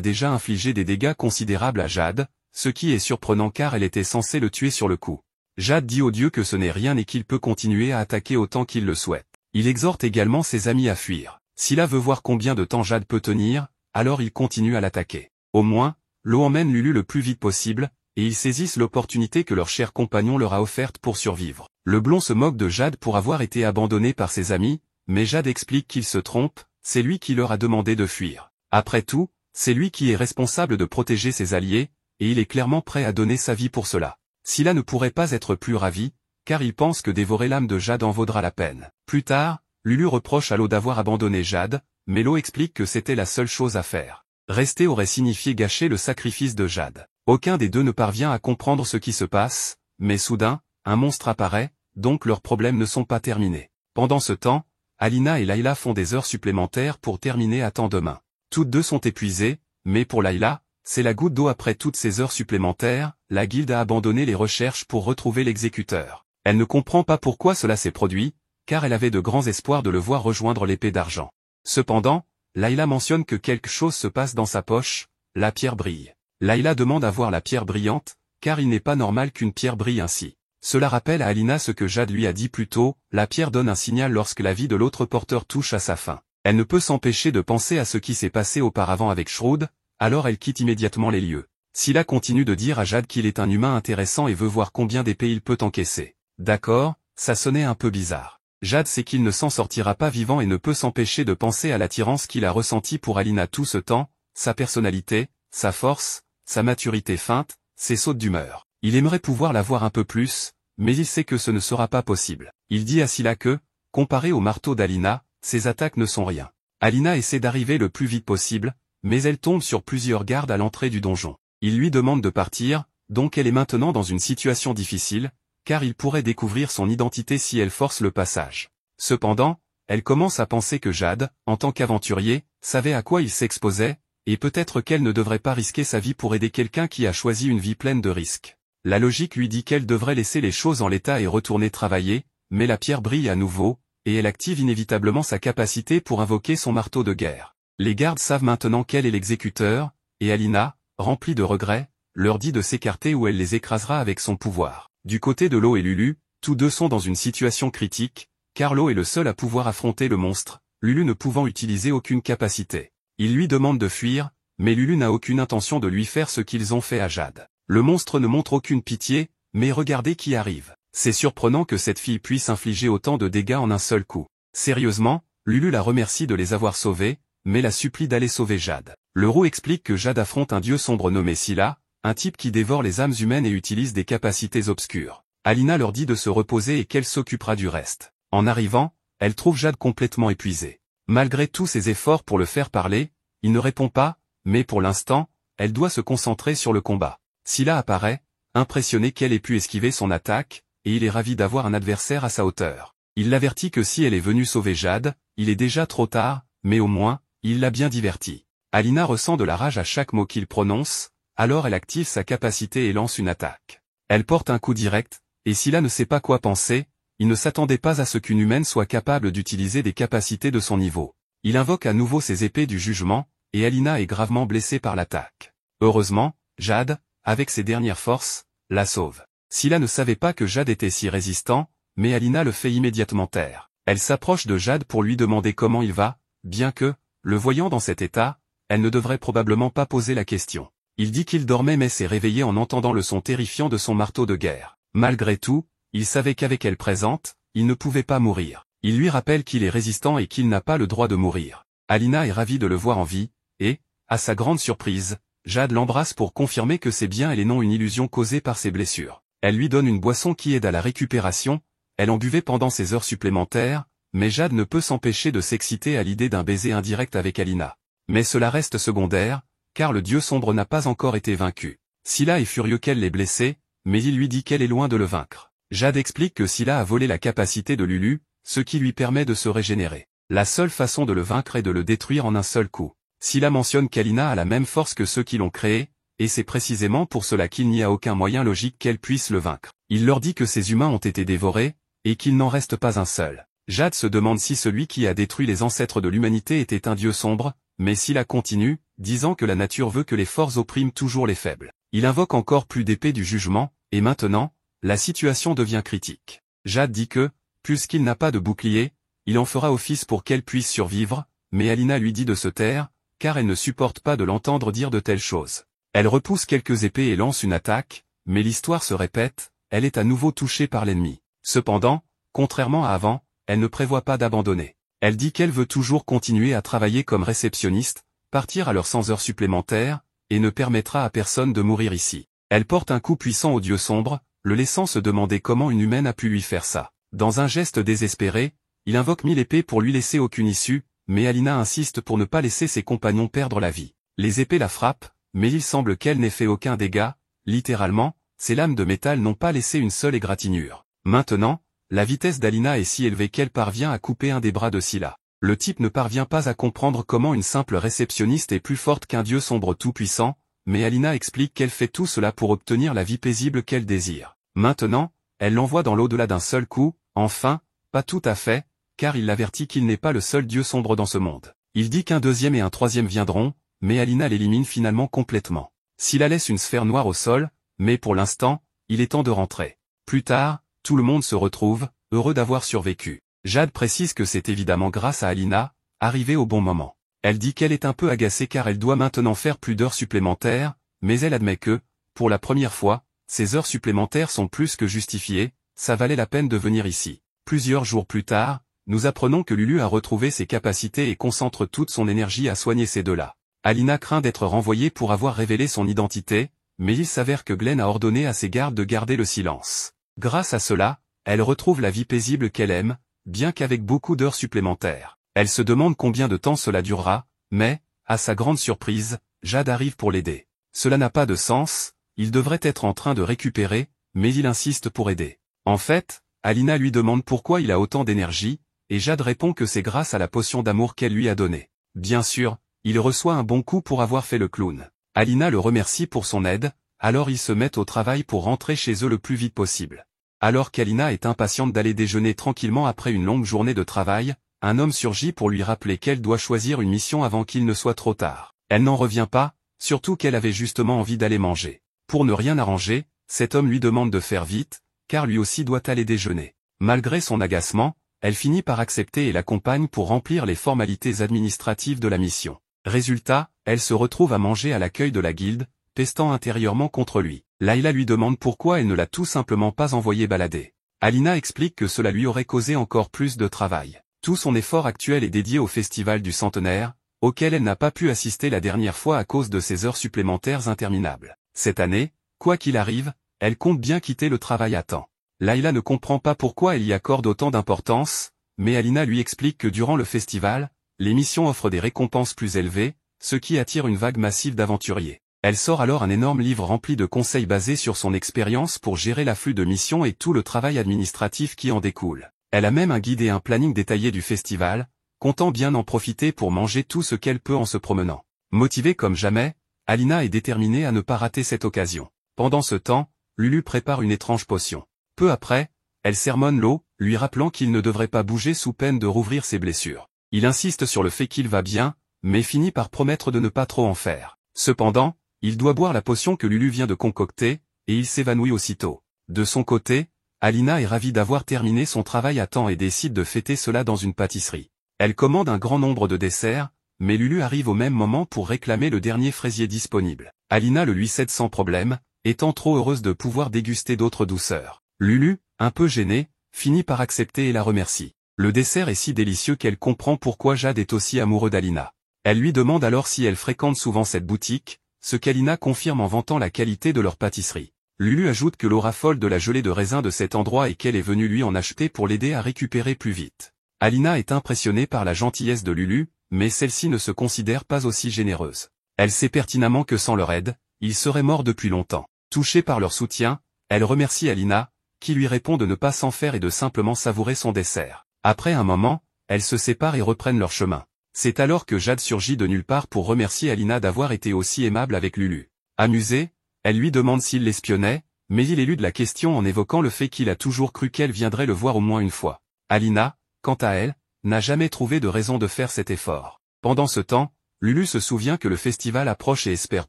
déjà infligé des dégâts considérables à Jade, ce qui est surprenant car elle était censée le tuer sur le coup. Jade dit au dieu que ce n'est rien et qu'il peut continuer à attaquer autant qu'il le souhaite. Il exhorte également ses amis à fuir. Scylla veut voir combien de temps Jade peut tenir, alors il continue à l'attaquer. Au moins, l'eau emmène Lulu le plus vite possible, et ils saisissent l'opportunité que leur cher compagnon leur a offerte pour survivre. Le blond se moque de Jade pour avoir été abandonné par ses amis, mais Jade explique qu'il se trompe, c'est lui qui leur a demandé de fuir. Après tout, c'est lui qui est responsable de protéger ses alliés, et il est clairement prêt à donner sa vie pour cela. Scylla ne pourrait pas être plus ravi, car il pense que dévorer l'âme de Jade en vaudra la peine. Plus tard, Lulu reproche à l'eau d'avoir abandonné Jade, mais l'eau explique que c'était la seule chose à faire. Rester aurait signifié gâcher le sacrifice de Jade. Aucun des deux ne parvient à comprendre ce qui se passe, mais soudain, un monstre apparaît, donc leurs problèmes ne sont pas terminés. Pendant ce temps, Alina et Layla font des heures supplémentaires pour terminer à temps demain. Toutes deux sont épuisées, mais pour Layla, c'est la goutte d'eau après toutes ces heures supplémentaires, la guilde a abandonné les recherches pour retrouver l'exécuteur. Elle ne comprend pas pourquoi cela s'est produit, car elle avait de grands espoirs de le voir rejoindre l'épée d'argent. Cependant, Layla mentionne que quelque chose se passe dans sa poche, la pierre brille. Layla demande à voir la pierre brillante, car il n'est pas normal qu'une pierre brille ainsi. Cela rappelle à Alina ce que Jade lui a dit plus tôt, la pierre donne un signal lorsque la vie de l'autre porteur touche à sa fin. Elle ne peut s'empêcher de penser à ce qui s'est passé auparavant avec Shrewd, alors elle quitte immédiatement les lieux. Scylla continue de dire à Jade qu'il est un humain intéressant et veut voir combien d'épées il peut encaisser. D'accord, ça sonnait un peu bizarre. Jade sait qu'il ne s'en sortira pas vivant et ne peut s'empêcher de penser à l'attirance qu'il a ressentie pour Alina tout ce temps, sa personnalité, sa force, sa maturité feinte, ses sautes d'humeur. Il aimerait pouvoir la voir un peu plus, mais il sait que ce ne sera pas possible. Il dit à Scylla que, comparé au marteau d'Alina, ses attaques ne sont rien. Alina essaie d'arriver le plus vite possible, mais elle tombe sur plusieurs gardes à l'entrée du donjon. Il lui demande de partir, donc elle est maintenant dans une situation difficile, car il pourrait découvrir son identité si elle force le passage. Cependant, elle commence à penser que Jade, en tant qu'aventurier, savait à quoi il s'exposait, et peut-être qu'elle ne devrait pas risquer sa vie pour aider quelqu'un qui a choisi une vie pleine de risques. La logique lui dit qu'elle devrait laisser les choses en l'état et retourner travailler, mais la pierre brille à nouveau, et elle active inévitablement sa capacité pour invoquer son marteau de guerre. Les gardes savent maintenant qu'elle est l'exécuteur, et Alina, remplie de regrets, leur dit de s'écarter ou elle les écrasera avec son pouvoir. Du côté de Lo et Lulu, tous deux sont dans une situation critique, car Lo est le seul à pouvoir affronter le monstre, Lulu ne pouvant utiliser aucune capacité. Il lui demande de fuir, mais Lulu n'a aucune intention de lui faire ce qu'ils ont fait à Jade. Le monstre ne montre aucune pitié, mais regardez qui arrive. C'est surprenant que cette fille puisse infliger autant de dégâts en un seul coup. Sérieusement, Lulu la remercie de les avoir sauvés, mais la supplie d'aller sauver Jade. Le roux explique que Jade affronte un dieu sombre nommé Scylla, un type qui dévore les âmes humaines et utilise des capacités obscures. Alina leur dit de se reposer et qu'elle s'occupera du reste. En arrivant, elle trouve Jade complètement épuisée. Malgré tous ses efforts pour le faire parler, il ne répond pas, mais pour l'instant, elle doit se concentrer sur le combat. Scylla apparaît, impressionné qu'elle ait pu esquiver son attaque, et il est ravi d'avoir un adversaire à sa hauteur. Il l'avertit que si elle est venue sauver Jade, il est déjà trop tard, mais au moins, il l'a bien divertie. Alina ressent de la rage à chaque mot qu'il prononce, alors elle active sa capacité et lance une attaque. Elle porte un coup direct, et Scylla ne sait pas quoi penser, il ne s'attendait pas à ce qu'une humaine soit capable d'utiliser des capacités de son niveau. Il invoque à nouveau ses épées du jugement, et Alina est gravement blessée par l'attaque. Heureusement, Jade, avec ses dernières forces, la sauve. Scylla ne savait pas que Jade était si résistant, mais Alina le fait immédiatement taire. Elle s'approche de Jade pour lui demander comment il va, bien que, le voyant dans cet état, elle ne devrait probablement pas poser la question. Il dit qu'il dormait mais s'est réveillé en entendant le son terrifiant de son marteau de guerre. Malgré tout, il savait qu'avec elle présente, il ne pouvait pas mourir. Il lui rappelle qu'il est résistant et qu'il n'a pas le droit de mourir. Alina est ravie de le voir en vie, et, à sa grande surprise, Jade l'embrasse pour confirmer que c'est bien elle et non une illusion causée par ses blessures. Elle lui donne une boisson qui aide à la récupération, elle en buvait pendant ses heures supplémentaires, mais Jade ne peut s'empêcher de s'exciter à l'idée d'un baiser indirect avec Alina. Mais cela reste secondaire, car le dieu sombre n'a pas encore été vaincu. Scylla est furieux qu'elle l'ait blessé, mais il lui dit qu'elle est loin de le vaincre. Jade explique que Scylla a volé la capacité de Lulu, ce qui lui permet de se régénérer. La seule façon de le vaincre est de le détruire en un seul coup. Scylla mentionne qu'Alina a la même force que ceux qui l'ont créé, et c'est précisément pour cela qu'il n'y a aucun moyen logique qu'elle puisse le vaincre. Il leur dit que ces humains ont été dévorés, et qu'il n'en reste pas un seul. Jade se demande si celui qui a détruit les ancêtres de l'humanité était un dieu sombre, mais Scylla continue, disant que la nature veut que les forts oppriment toujours les faibles. Il invoque encore plus d'épées du jugement, et maintenant, la situation devient critique. Jade dit que, puisqu'il n'a pas de bouclier, il en fera office pour qu'elle puisse survivre, mais Alina lui dit de se taire, car elle ne supporte pas de l'entendre dire de telles choses. Elle repousse quelques épées et lance une attaque, mais l'histoire se répète, elle est à nouveau touchée par l'ennemi. Cependant, contrairement à avant, elle ne prévoit pas d'abandonner. Elle dit qu'elle veut toujours continuer à travailler comme réceptionniste, partir à leurs 100 heures supplémentaires, et ne permettra à personne de mourir ici. Elle porte un coup puissant au dieu sombre, le laissant se demander comment une humaine a pu lui faire ça. Dans un geste désespéré, il invoque 1000 épées pour lui laisser aucune issue, mais Alina insiste pour ne pas laisser ses compagnons perdre la vie. Les épées la frappent, mais il semble qu'elle n'ait fait aucun dégât, littéralement, ses lames de métal n'ont pas laissé une seule égratignure. Maintenant, la vitesse d'Alina est si élevée qu'elle parvient à couper un des bras de Scylla. Le type ne parvient pas à comprendre comment une simple réceptionniste est plus forte qu'un dieu sombre tout-puissant, mais Alina explique qu'elle fait tout cela pour obtenir la vie paisible qu'elle désire. Maintenant, elle l'envoie dans l'au-delà d'un seul coup, enfin, pas tout à fait, car il l'avertit qu'il n'est pas le seul dieu sombre dans ce monde. Il dit qu'un deuxième et un troisième viendront, mais Alina l'élimine finalement complètement. Scylla laisse une sphère noire au sol, mais pour l'instant, il est temps de rentrer. Plus tard, tout le monde se retrouve, heureux d'avoir survécu. Jade précise que c'est évidemment grâce à Alina, arrivée au bon moment. Elle dit qu'elle est un peu agacée car elle doit maintenant faire plus d'heures supplémentaires, mais elle admet que, pour la première fois, ces heures supplémentaires sont plus que justifiées, ça valait la peine de venir ici. Plusieurs jours plus tard, nous apprenons que Lulu a retrouvé ses capacités et concentre toute son énergie à soigner ces deux-là. Alina craint d'être renvoyée pour avoir révélé son identité, mais il s'avère que Glenn a ordonné à ses gardes de garder le silence. Grâce à cela, elle retrouve la vie paisible qu'elle aime, bien qu'avec beaucoup d'heures supplémentaires. Elle se demande combien de temps cela durera, mais, à sa grande surprise, Jade arrive pour l'aider. Cela n'a pas de sens, il devrait être en train de récupérer, mais il insiste pour aider. En fait, Alina lui demande pourquoi il a autant d'énergie, et Jade répond que c'est grâce à la potion d'amour qu'elle lui a donnée. Bien sûr, il reçoit un bon coup pour avoir fait le clown. Alina le remercie pour son aide, alors ils se mettent au travail pour rentrer chez eux le plus vite possible. Alors qu'Alina est impatiente d'aller déjeuner tranquillement après une longue journée de travail, un homme surgit pour lui rappeler qu'elle doit choisir une mission avant qu'il ne soit trop tard. Elle n'en revient pas, surtout qu'elle avait justement envie d'aller manger. Pour ne rien arranger, cet homme lui demande de faire vite, car lui aussi doit aller déjeuner. Malgré son agacement, elle finit par accepter et l'accompagne pour remplir les formalités administratives de la mission. Résultat, elle se retrouve à manger à l'accueil de la guilde, pestant intérieurement contre lui. Layla lui demande pourquoi elle ne l'a tout simplement pas envoyé balader. Alina explique que cela lui aurait causé encore plus de travail. Tout son effort actuel est dédié au festival du centenaire, auquel elle n'a pas pu assister la dernière fois à cause de ses heures supplémentaires interminables. Cette année, quoi qu'il arrive, elle compte bien quitter le travail à temps. Layla ne comprend pas pourquoi elle y accorde autant d'importance, mais Alina lui explique que durant le festival, les missions offrent des récompenses plus élevées, ce qui attire une vague massive d'aventuriers. Elle sort alors un énorme livre rempli de conseils basés sur son expérience pour gérer l'afflux de missions et tout le travail administratif qui en découle. Elle a même un guide et un planning détaillé du festival, comptant bien en profiter pour manger tout ce qu'elle peut en se promenant. Motivée comme jamais, Alina est déterminée à ne pas rater cette occasion. Pendant ce temps, Lulu prépare une étrange potion. Peu après, elle sermonne l'eau, lui rappelant qu'il ne devrait pas bouger sous peine de rouvrir ses blessures. Il insiste sur le fait qu'il va bien, mais finit par promettre de ne pas trop en faire. Cependant, il doit boire la potion que Lulu vient de concocter, et il s'évanouit aussitôt. De son côté, Alina est ravie d'avoir terminé son travail à temps et décide de fêter cela dans une pâtisserie. Elle commande un grand nombre de desserts, mais Lulu arrive au même moment pour réclamer le dernier fraisier disponible. Alina le lui cède sans problème, étant trop heureuse de pouvoir déguster d'autres douceurs. Lulu, un peu gênée, finit par accepter et la remercie. Le dessert est si délicieux qu'elle comprend pourquoi Jade est aussi amoureux d'Alina. Elle lui demande alors si elle fréquente souvent cette boutique, ce qu'Alina confirme en vantant la qualité de leur pâtisserie. Lulu ajoute que l'aura folle de la gelée de raisin de cet endroit et qu'elle est venue lui en acheter pour l'aider à récupérer plus vite. Alina est impressionnée par la gentillesse de Lulu, mais celle-ci ne se considère pas aussi généreuse. Elle sait pertinemment que sans leur aide, ils seraient morts depuis longtemps. Touchée par leur soutien, elle remercie Alina, qui lui répond de ne pas s'en faire et de simplement savourer son dessert. Après un moment, elles se séparent et reprennent leur chemin. C'est alors que Jade surgit de nulle part pour remercier Alina d'avoir été aussi aimable avec Lulu. Amusée, elle lui demande s'il l'espionnait, mais il élude la question en évoquant le fait qu'il a toujours cru qu'elle viendrait le voir au moins une fois. Alina, quant à elle, n'a jamais trouvé de raison de faire cet effort. Pendant ce temps, Lulu se souvient que le festival approche et espère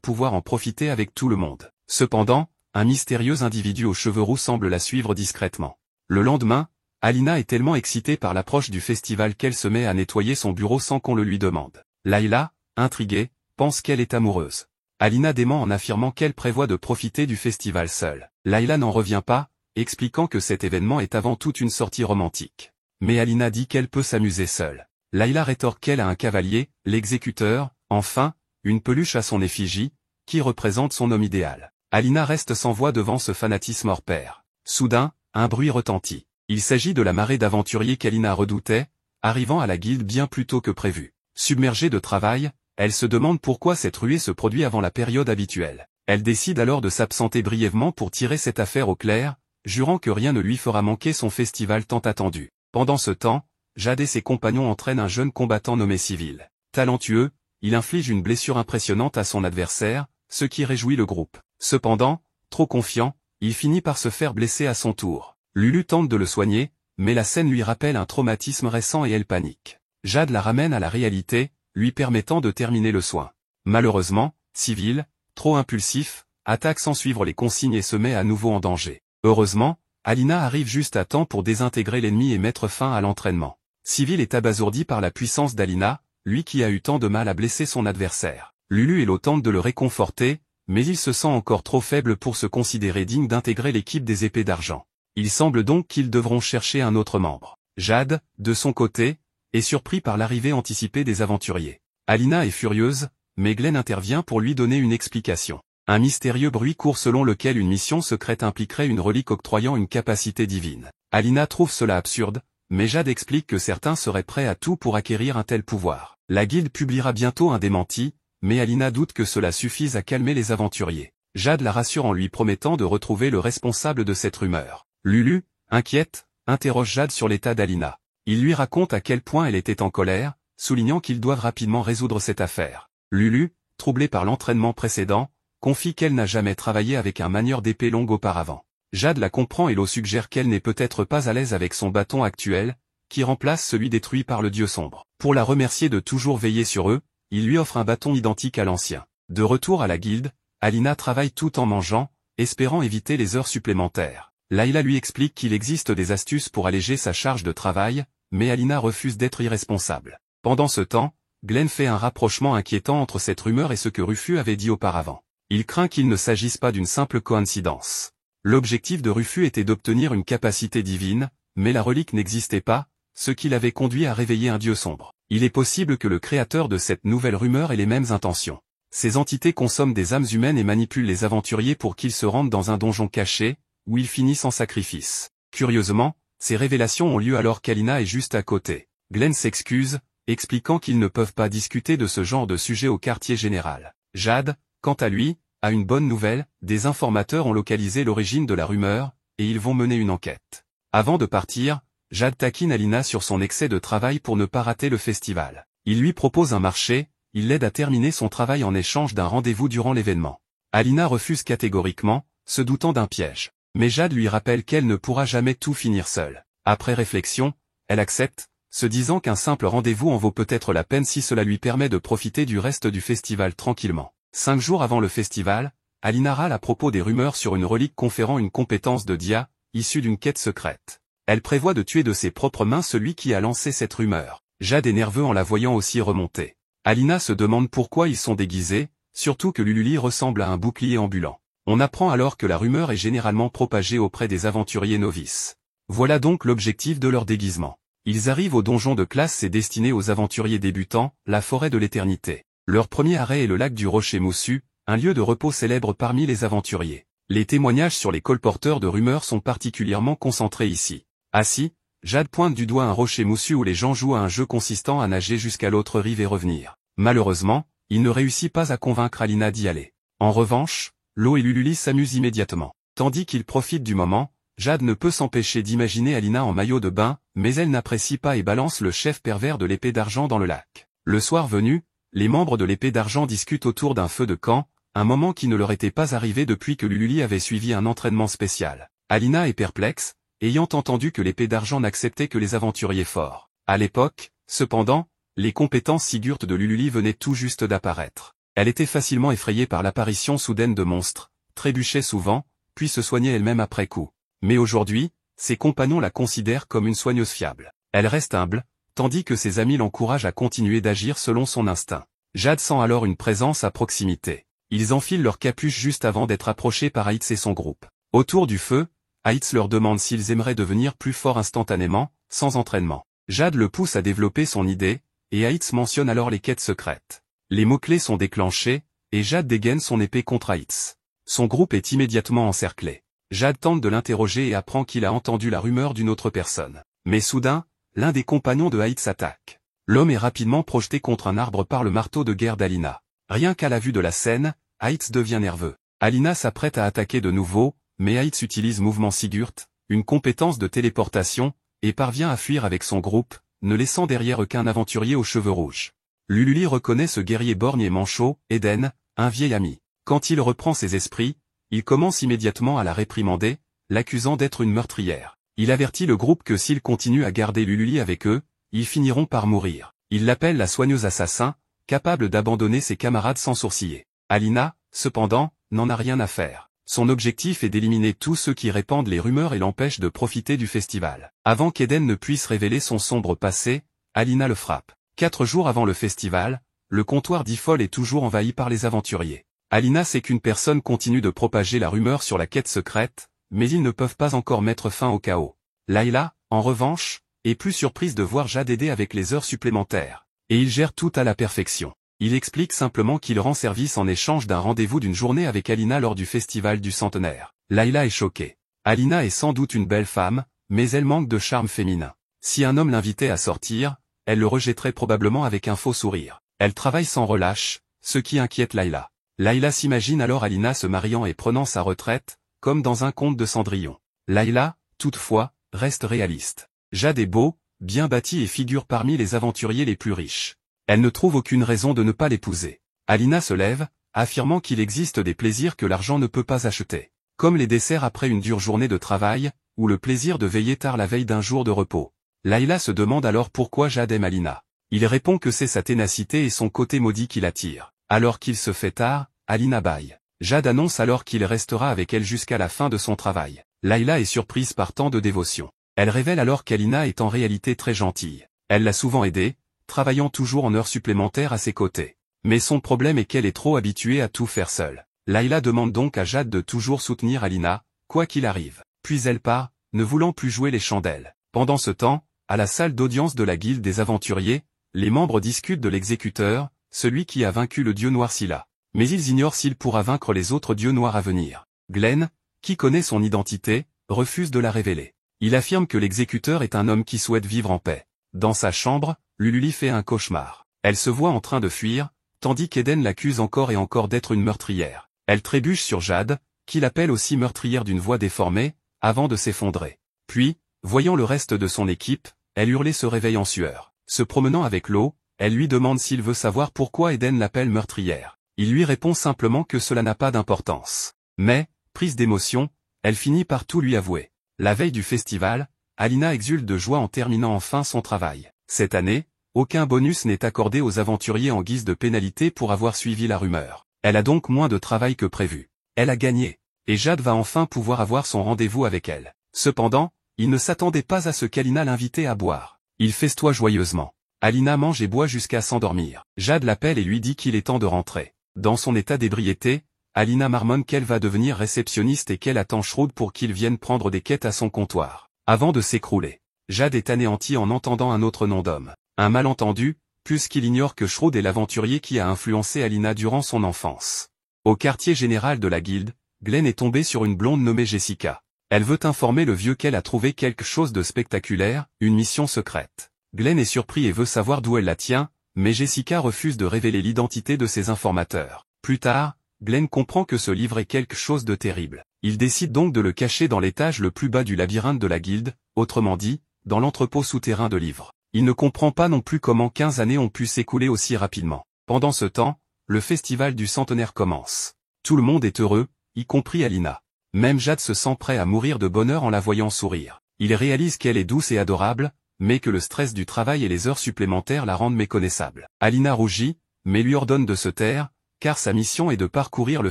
pouvoir en profiter avec tout le monde. Cependant, un mystérieux individu aux cheveux roux semble la suivre discrètement. Le lendemain, Alina est tellement excitée par l'approche du festival qu'elle se met à nettoyer son bureau sans qu'on le lui demande. Layla, intriguée, pense qu'elle est amoureuse. Alina dément en affirmant qu'elle prévoit de profiter du festival seule. Layla n'en revient pas, expliquant que cet événement est avant tout une sortie romantique. Mais Alina dit qu'elle peut s'amuser seule. Layla rétorque qu'elle a un cavalier, l'exécuteur, enfin, une peluche à son effigie, qui représente son homme idéal. Alina reste sans voix devant ce fanatisme hors pair. Soudain, un bruit retentit. Il s'agit de la marée d'aventuriers qu'Alina redoutait, arrivant à la guilde bien plus tôt que prévu. Submergée de travail, elle se demande pourquoi cette ruée se produit avant la période habituelle. Elle décide alors de s'absenter brièvement pour tirer cette affaire au clair, jurant que rien ne lui fera manquer son festival tant attendu. Pendant ce temps, Jade et ses compagnons entraînent un jeune combattant nommé Civil. Talentueux, il inflige une blessure impressionnante à son adversaire, ce qui réjouit le groupe. Cependant, trop confiant, il finit par se faire blesser à son tour. Lulu tente de le soigner, mais la scène lui rappelle un traumatisme récent et elle panique. Jade la ramène à la réalité, lui permettant de terminer le soin. Malheureusement, Civil, trop impulsif, attaque sans suivre les consignes et se met à nouveau en danger. Heureusement, Alina arrive juste à temps pour désintégrer l'ennemi et mettre fin à l'entraînement. Civil est abasourdi par la puissance d'Alina, lui qui a eu tant de mal à blesser son adversaire. Lulu et Lo tentent de le réconforter, mais il se sent encore trop faible pour se considérer digne d'intégrer l'équipe des épées d'argent. Il semble donc qu'ils devront chercher un autre membre. Jade, de son côté, est surpris par l'arrivée anticipée des aventuriers. Alina est furieuse, mais Glenn intervient pour lui donner une explication. Un mystérieux bruit court selon lequel une mission secrète impliquerait une relique octroyant une capacité divine. Alina trouve cela absurde, mais Jade explique que certains seraient prêts à tout pour acquérir un tel pouvoir. La guilde publiera bientôt un démenti, mais Alina doute que cela suffise à calmer les aventuriers. Jade la rassure en lui promettant de retrouver le responsable de cette rumeur. Lulu, inquiète, interroge Jade sur l'état d'Alina. Il lui raconte à quel point elle était en colère, soulignant qu'ils doivent rapidement résoudre cette affaire. Lulu, troublée par l'entraînement précédent, confie qu'elle n'a jamais travaillé avec un manieur d'épée longue auparavant. Jade la comprend et Lo suggère qu'elle n'est peut-être pas à l'aise avec son bâton actuel, qui remplace celui détruit par le dieu sombre. Pour la remercier de toujours veiller sur eux, il lui offre un bâton identique à l'ancien. De retour à la guilde, Alina travaille tout en mangeant, espérant éviter les heures supplémentaires. Layla lui explique qu'il existe des astuces pour alléger sa charge de travail, mais Alina refuse d'être irresponsable. Pendant ce temps, Glenn fait un rapprochement inquiétant entre cette rumeur et ce que Rufus avait dit auparavant. Il craint qu'il ne s'agisse pas d'une simple coïncidence. L'objectif de Rufus était d'obtenir une capacité divine, mais la relique n'existait pas, ce qui l'avait conduit à réveiller un dieu sombre. Il est possible que le créateur de cette nouvelle rumeur ait les mêmes intentions. Ces entités consomment des âmes humaines et manipulent les aventuriers pour qu'ils se rendent dans un donjon caché, où ils finissent en sacrifice. Curieusement, ces révélations ont lieu alors qu'Alina est juste à côté. Glenn s'excuse, expliquant qu'ils ne peuvent pas discuter de ce genre de sujet au quartier général. Jade, quant à lui, a une bonne nouvelle, des informateurs ont localisé l'origine de la rumeur, et ils vont mener une enquête. Avant de partir, Jade taquine Alina sur son excès de travail pour ne pas rater le festival. Il lui propose un marché, il l'aide à terminer son travail en échange d'un rendez-vous durant l'événement. Alina refuse catégoriquement, se doutant d'un piège. Mais Jade lui rappelle qu'elle ne pourra jamais tout finir seule. Après réflexion, elle accepte, se disant qu'un simple rendez-vous en vaut peut-être la peine si cela lui permet de profiter du reste du festival tranquillement. 5 jours avant le festival, Alina râle à propos des rumeurs sur une relique conférant une compétence de Dia, issue d'une quête secrète. Elle prévoit de tuer de ses propres mains celui qui a lancé cette rumeur. Jade est nerveux en la voyant aussi remonter. Alina se demande pourquoi ils sont déguisés, surtout que Lululi ressemble à un bouclier ambulant. On apprend alors que la rumeur est généralement propagée auprès des aventuriers novices. Voilà donc l'objectif de leur déguisement. Ils arrivent au donjon de classe et destiné aux aventuriers débutants, la forêt de l'éternité. Leur premier arrêt est le lac du Rocher Moussu, un lieu de repos célèbre parmi les aventuriers. Les témoignages sur les colporteurs de rumeurs sont particulièrement concentrés ici. Assis, Jade pointe du doigt un rocher moussu où les gens jouent à un jeu consistant à nager jusqu'à l'autre rive et revenir. Malheureusement, il ne réussit pas à convaincre Alina d'y aller. En revanche, Lo et Lululi s'amusent immédiatement. Tandis qu'ils profitent du moment, Jade ne peut s'empêcher d'imaginer Alina en maillot de bain, mais elle n'apprécie pas et balance le chef pervers de l'épée d'argent dans le lac. Le soir venu, les membres de l'épée d'argent discutent autour d'un feu de camp, un moment qui ne leur était pas arrivé depuis que Lululi avait suivi un entraînement spécial. Alina est perplexe, ayant entendu que l'épée d'argent n'acceptait que les aventuriers forts. À l'époque, cependant, les compétences sigurtes de Lululi venaient tout juste d'apparaître. Elle était facilement effrayée par l'apparition soudaine de monstres, trébuchait souvent, puis se soignait elle-même après coup. Mais aujourd'hui, ses compagnons la considèrent comme une soigneuse fiable. Elle reste humble, tandis que ses amis l'encouragent à continuer d'agir selon son instinct. Jade sent alors une présence à proximité. Ils enfilent leur capuche juste avant d'être approchés par Aitz et son groupe. Autour du feu, Aitz leur demande s'ils aimeraient devenir plus forts instantanément, sans entraînement. Jade le pousse à développer son idée, et Aitz mentionne alors les quêtes secrètes. Les mots-clés sont déclenchés, et Jade dégaine son épée contre Aitz. Son groupe est immédiatement encerclé. Jade tente de l'interroger et apprend qu'il a entendu la rumeur d'une autre personne. Mais soudain, l'un des compagnons de Aitz attaque. L'homme est rapidement projeté contre un arbre par le marteau de guerre d'Alina. Rien qu'à la vue de la scène, Aitz devient nerveux. Alina s'apprête à attaquer de nouveau, mais Aïtz utilise Mouvement Sigurd, une compétence de téléportation, et parvient à fuir avec son groupe, ne laissant derrière aucun aventurier aux cheveux rouges. Lululi reconnaît ce guerrier borgne et manchot, Eden, un vieil ami. Quand il reprend ses esprits, il commence immédiatement à la réprimander, l'accusant d'être une meurtrière. Il avertit le groupe que s'ils continuent à garder Lululi avec eux, ils finiront par mourir. Il l'appelle la soigneuse assassin, capable d'abandonner ses camarades sans sourciller. Alina, cependant, n'en a rien à faire. Son objectif est d'éliminer tous ceux qui répandent les rumeurs et l'empêchent de profiter du festival. Avant qu'Eden ne puisse révéler son sombre passé, Alina le frappe. 4 jours avant le festival, le comptoir d'Ifol est toujours envahi par les aventuriers. Alina sait qu'une personne continue de propager la rumeur sur la quête secrète, mais ils ne peuvent pas encore mettre fin au chaos. Layla, en revanche, est plus surprise de voir Jade aider avec les heures supplémentaires. Et il gère tout à la perfection. Il explique simplement qu'il rend service en échange d'un rendez-vous d'une journée avec Alina lors du festival du centenaire. Layla est choquée. Alina est sans doute une belle femme, mais elle manque de charme féminin. Si un homme l'invitait à sortir, elle le rejetterait probablement avec un faux sourire. Elle travaille sans relâche, ce qui inquiète Layla. Layla s'imagine alors Alina se mariant et prenant sa retraite, comme dans un conte de Cendrillon. Layla, toutefois, reste réaliste. Jade est beau, bien bâti et figure parmi les aventuriers les plus riches. Elle ne trouve aucune raison de ne pas l'épouser. Alina se lève, affirmant qu'il existe des plaisirs que l'argent ne peut pas acheter. Comme les desserts après une dure journée de travail, ou le plaisir de veiller tard la veille d'un jour de repos. Layla se demande alors pourquoi Jade aime Alina. Il répond que c'est sa ténacité et son côté maudit qui l'attire. Alors qu'il se fait tard, Alina bâille. Jade annonce alors qu'il restera avec elle jusqu'à la fin de son travail. Layla est surprise par tant de dévotion. Elle révèle alors qu'Alina est en réalité très gentille. Elle l'a souvent aidée, travaillant toujours en heures supplémentaires à ses côtés. Mais son problème est qu'elle est trop habituée à tout faire seule. Layla demande donc à Jade de toujours soutenir Alina, quoi qu'il arrive. Puis elle part, ne voulant plus jouer les chandelles. Pendant ce temps, à la salle d'audience de la guilde des aventuriers, les membres discutent de l'exécuteur, celui qui a vaincu le dieu noir Scylla. Mais ils ignorent s'il pourra vaincre les autres dieux noirs à venir. Glenn, qui connaît son identité, refuse de la révéler. Il affirme que l'exécuteur est un homme qui souhaite vivre en paix. Dans sa chambre, Lululi fait un cauchemar. Elle se voit en train de fuir, tandis qu'Eden l'accuse encore et encore d'être une meurtrière. Elle trébuche sur Jade, qui l'appelle aussi meurtrière d'une voix déformée, avant de s'effondrer. Puis, voyant le reste de son équipe, elle hurlait se réveille en sueur. Se promenant avec l'eau, elle lui demande s'il veut savoir pourquoi Eden l'appelle meurtrière. Il lui répond simplement que cela n'a pas d'importance. Mais, prise d'émotion, elle finit par tout lui avouer. La veille du festival, Alina exulte de joie en terminant enfin son travail. Cette année, aucun bonus n'est accordé aux aventuriers en guise de pénalité pour avoir suivi la rumeur. Elle a donc moins de travail que prévu. Elle a gagné. Et Jade va enfin pouvoir avoir son rendez-vous avec elle. Cependant, il ne s'attendait pas à ce qu'Alina l'invitait à boire. Il festoie joyeusement. Alina mange et boit jusqu'à s'endormir. Jade l'appelle et lui dit qu'il est temps de rentrer. Dans son état d'ébriété, Alina marmonne qu'elle va devenir réceptionniste et qu'elle attend Shroud pour qu'il vienne prendre des quêtes à son comptoir. Avant de s'écrouler, Jade est anéantie en entendant un autre nom d'homme. Un malentendu, puisqu'il ignore que Shroud est l'aventurier qui a influencé Alina durant son enfance. Au quartier général de la guilde, Glenn est tombé sur une blonde nommée Jessica. Elle veut informer le vieux qu'elle a trouvé quelque chose de spectaculaire, une mission secrète. Glenn est surpris et veut savoir d'où elle la tient, mais Jessica refuse de révéler l'identité de ses informateurs. Plus tard, Glenn comprend que ce livre est quelque chose de terrible. Il décide donc de le cacher dans l'étage le plus bas du labyrinthe de la guilde, autrement dit, dans l'entrepôt souterrain de livres. Il ne comprend pas non plus comment 15 années ont pu s'écouler aussi rapidement. Pendant ce temps, le festival du centenaire commence. Tout le monde est heureux, y compris Alina. Même Jade se sent prêt à mourir de bonheur en la voyant sourire. Il réalise qu'elle est douce et adorable, mais que le stress du travail et les heures supplémentaires la rendent méconnaissable. Alina rougit, mais lui ordonne de se taire, car sa mission est de parcourir le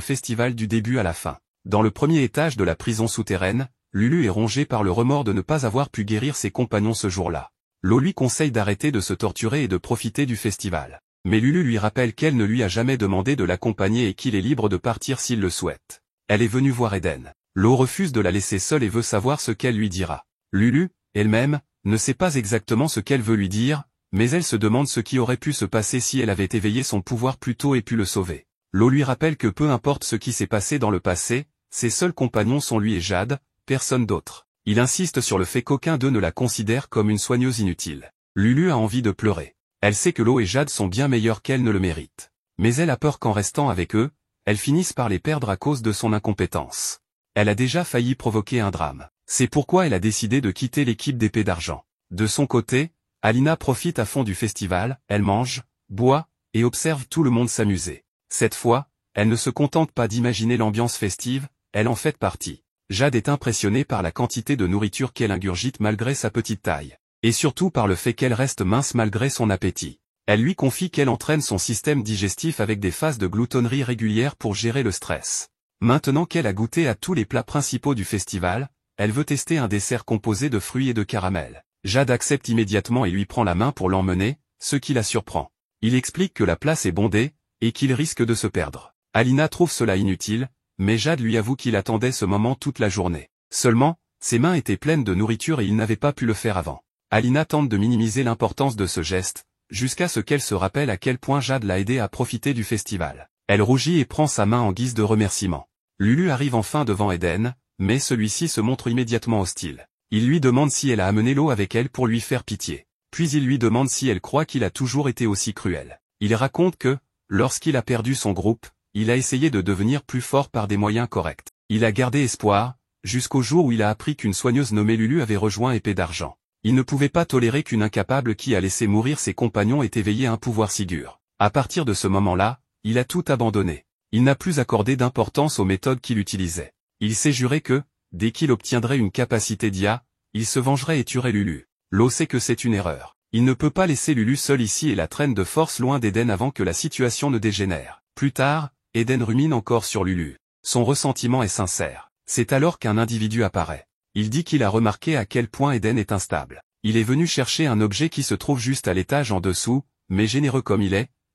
festival du début à la fin. Dans le premier étage de la prison souterraine, Lulu est rongée par le remords de ne pas avoir pu guérir ses compagnons ce jour-là. Lo lui conseille d'arrêter de se torturer et de profiter du festival. Mais Lulu lui rappelle qu'elle ne lui a jamais demandé de l'accompagner et qu'il est libre de partir s'il le souhaite. Elle est venue voir Eden. Lo refuse de la laisser seule et veut savoir ce qu'elle lui dira. Lulu, elle-même, ne sait pas exactement ce qu'elle veut lui dire, mais elle se demande ce qui aurait pu se passer si elle avait éveillé son pouvoir plus tôt et pu le sauver. Lo lui rappelle que peu importe ce qui s'est passé dans le passé, ses seuls compagnons sont lui et Jade, personne d'autre. Il insiste sur le fait qu'aucun d'eux ne la considère comme une soigneuse inutile. Lulu a envie de pleurer. Elle sait que Lo et Jade sont bien meilleurs qu'elle ne le méritent. Mais elle a peur qu'en restant avec eux, elle finisse par les perdre à cause de son incompétence. Elle a déjà failli provoquer un drame. C'est pourquoi elle a décidé de quitter l'équipe d'Épée d'Argent. De son côté, Alina profite à fond du festival, elle mange, boit, et observe tout le monde s'amuser. Cette fois, elle ne se contente pas d'imaginer l'ambiance festive, elle en fait partie. Jade est impressionnée par la quantité de nourriture qu'elle ingurgite malgré sa petite taille. Et surtout par le fait qu'elle reste mince malgré son appétit. Elle lui confie qu'elle entraîne son système digestif avec des phases de gloutonnerie régulières pour gérer le stress. Maintenant qu'elle a goûté à tous les plats principaux du festival, elle veut tester un dessert composé de fruits et de caramel. Jade accepte immédiatement et lui prend la main pour l'emmener, ce qui la surprend. Il explique que la place est bondée, et qu'il risque de se perdre. Alina trouve cela inutile, mais Jade lui avoue qu'il attendait ce moment toute la journée. Seulement, ses mains étaient pleines de nourriture et il n'avait pas pu le faire avant. Alina tente de minimiser l'importance de ce geste, jusqu'à ce qu'elle se rappelle à quel point Jade l'a aidé à profiter du festival. Elle rougit et prend sa main en guise de remerciement. Lulu arrive enfin devant Eden, mais celui-ci se montre immédiatement hostile. Il lui demande si elle a amené l'eau avec elle pour lui faire pitié. Puis il lui demande si elle croit qu'il a toujours été aussi cruel. Il raconte que, lorsqu'il a perdu son groupe, il a essayé de devenir plus fort par des moyens corrects. Il a gardé espoir, jusqu'au jour où il a appris qu'une soigneuse nommée Lulu avait rejoint Épée d'Argent. Il ne pouvait pas tolérer qu'une incapable qui a laissé mourir ses compagnons ait éveillé un pouvoir si dur. À partir de ce moment-là, il a tout abandonné. Il n'a plus accordé d'importance aux méthodes qu'il utilisait. Il s'est juré que, dès qu'il obtiendrait une capacité d'IA, il se vengerait et tuerait Lulu. Lo sait que c'est une erreur. Il ne peut pas laisser Lulu seule ici et la traîne de force loin d'Eden avant que la situation ne dégénère. Plus tard, Eden rumine encore sur Lulu. Son ressentiment est sincère. C'est alors qu'un individu apparaît. Il dit qu'il a remarqué à quel point Eden est instable. Il est venu chercher un objet qui se trouve juste à l'étage en dessous, mais généreux comme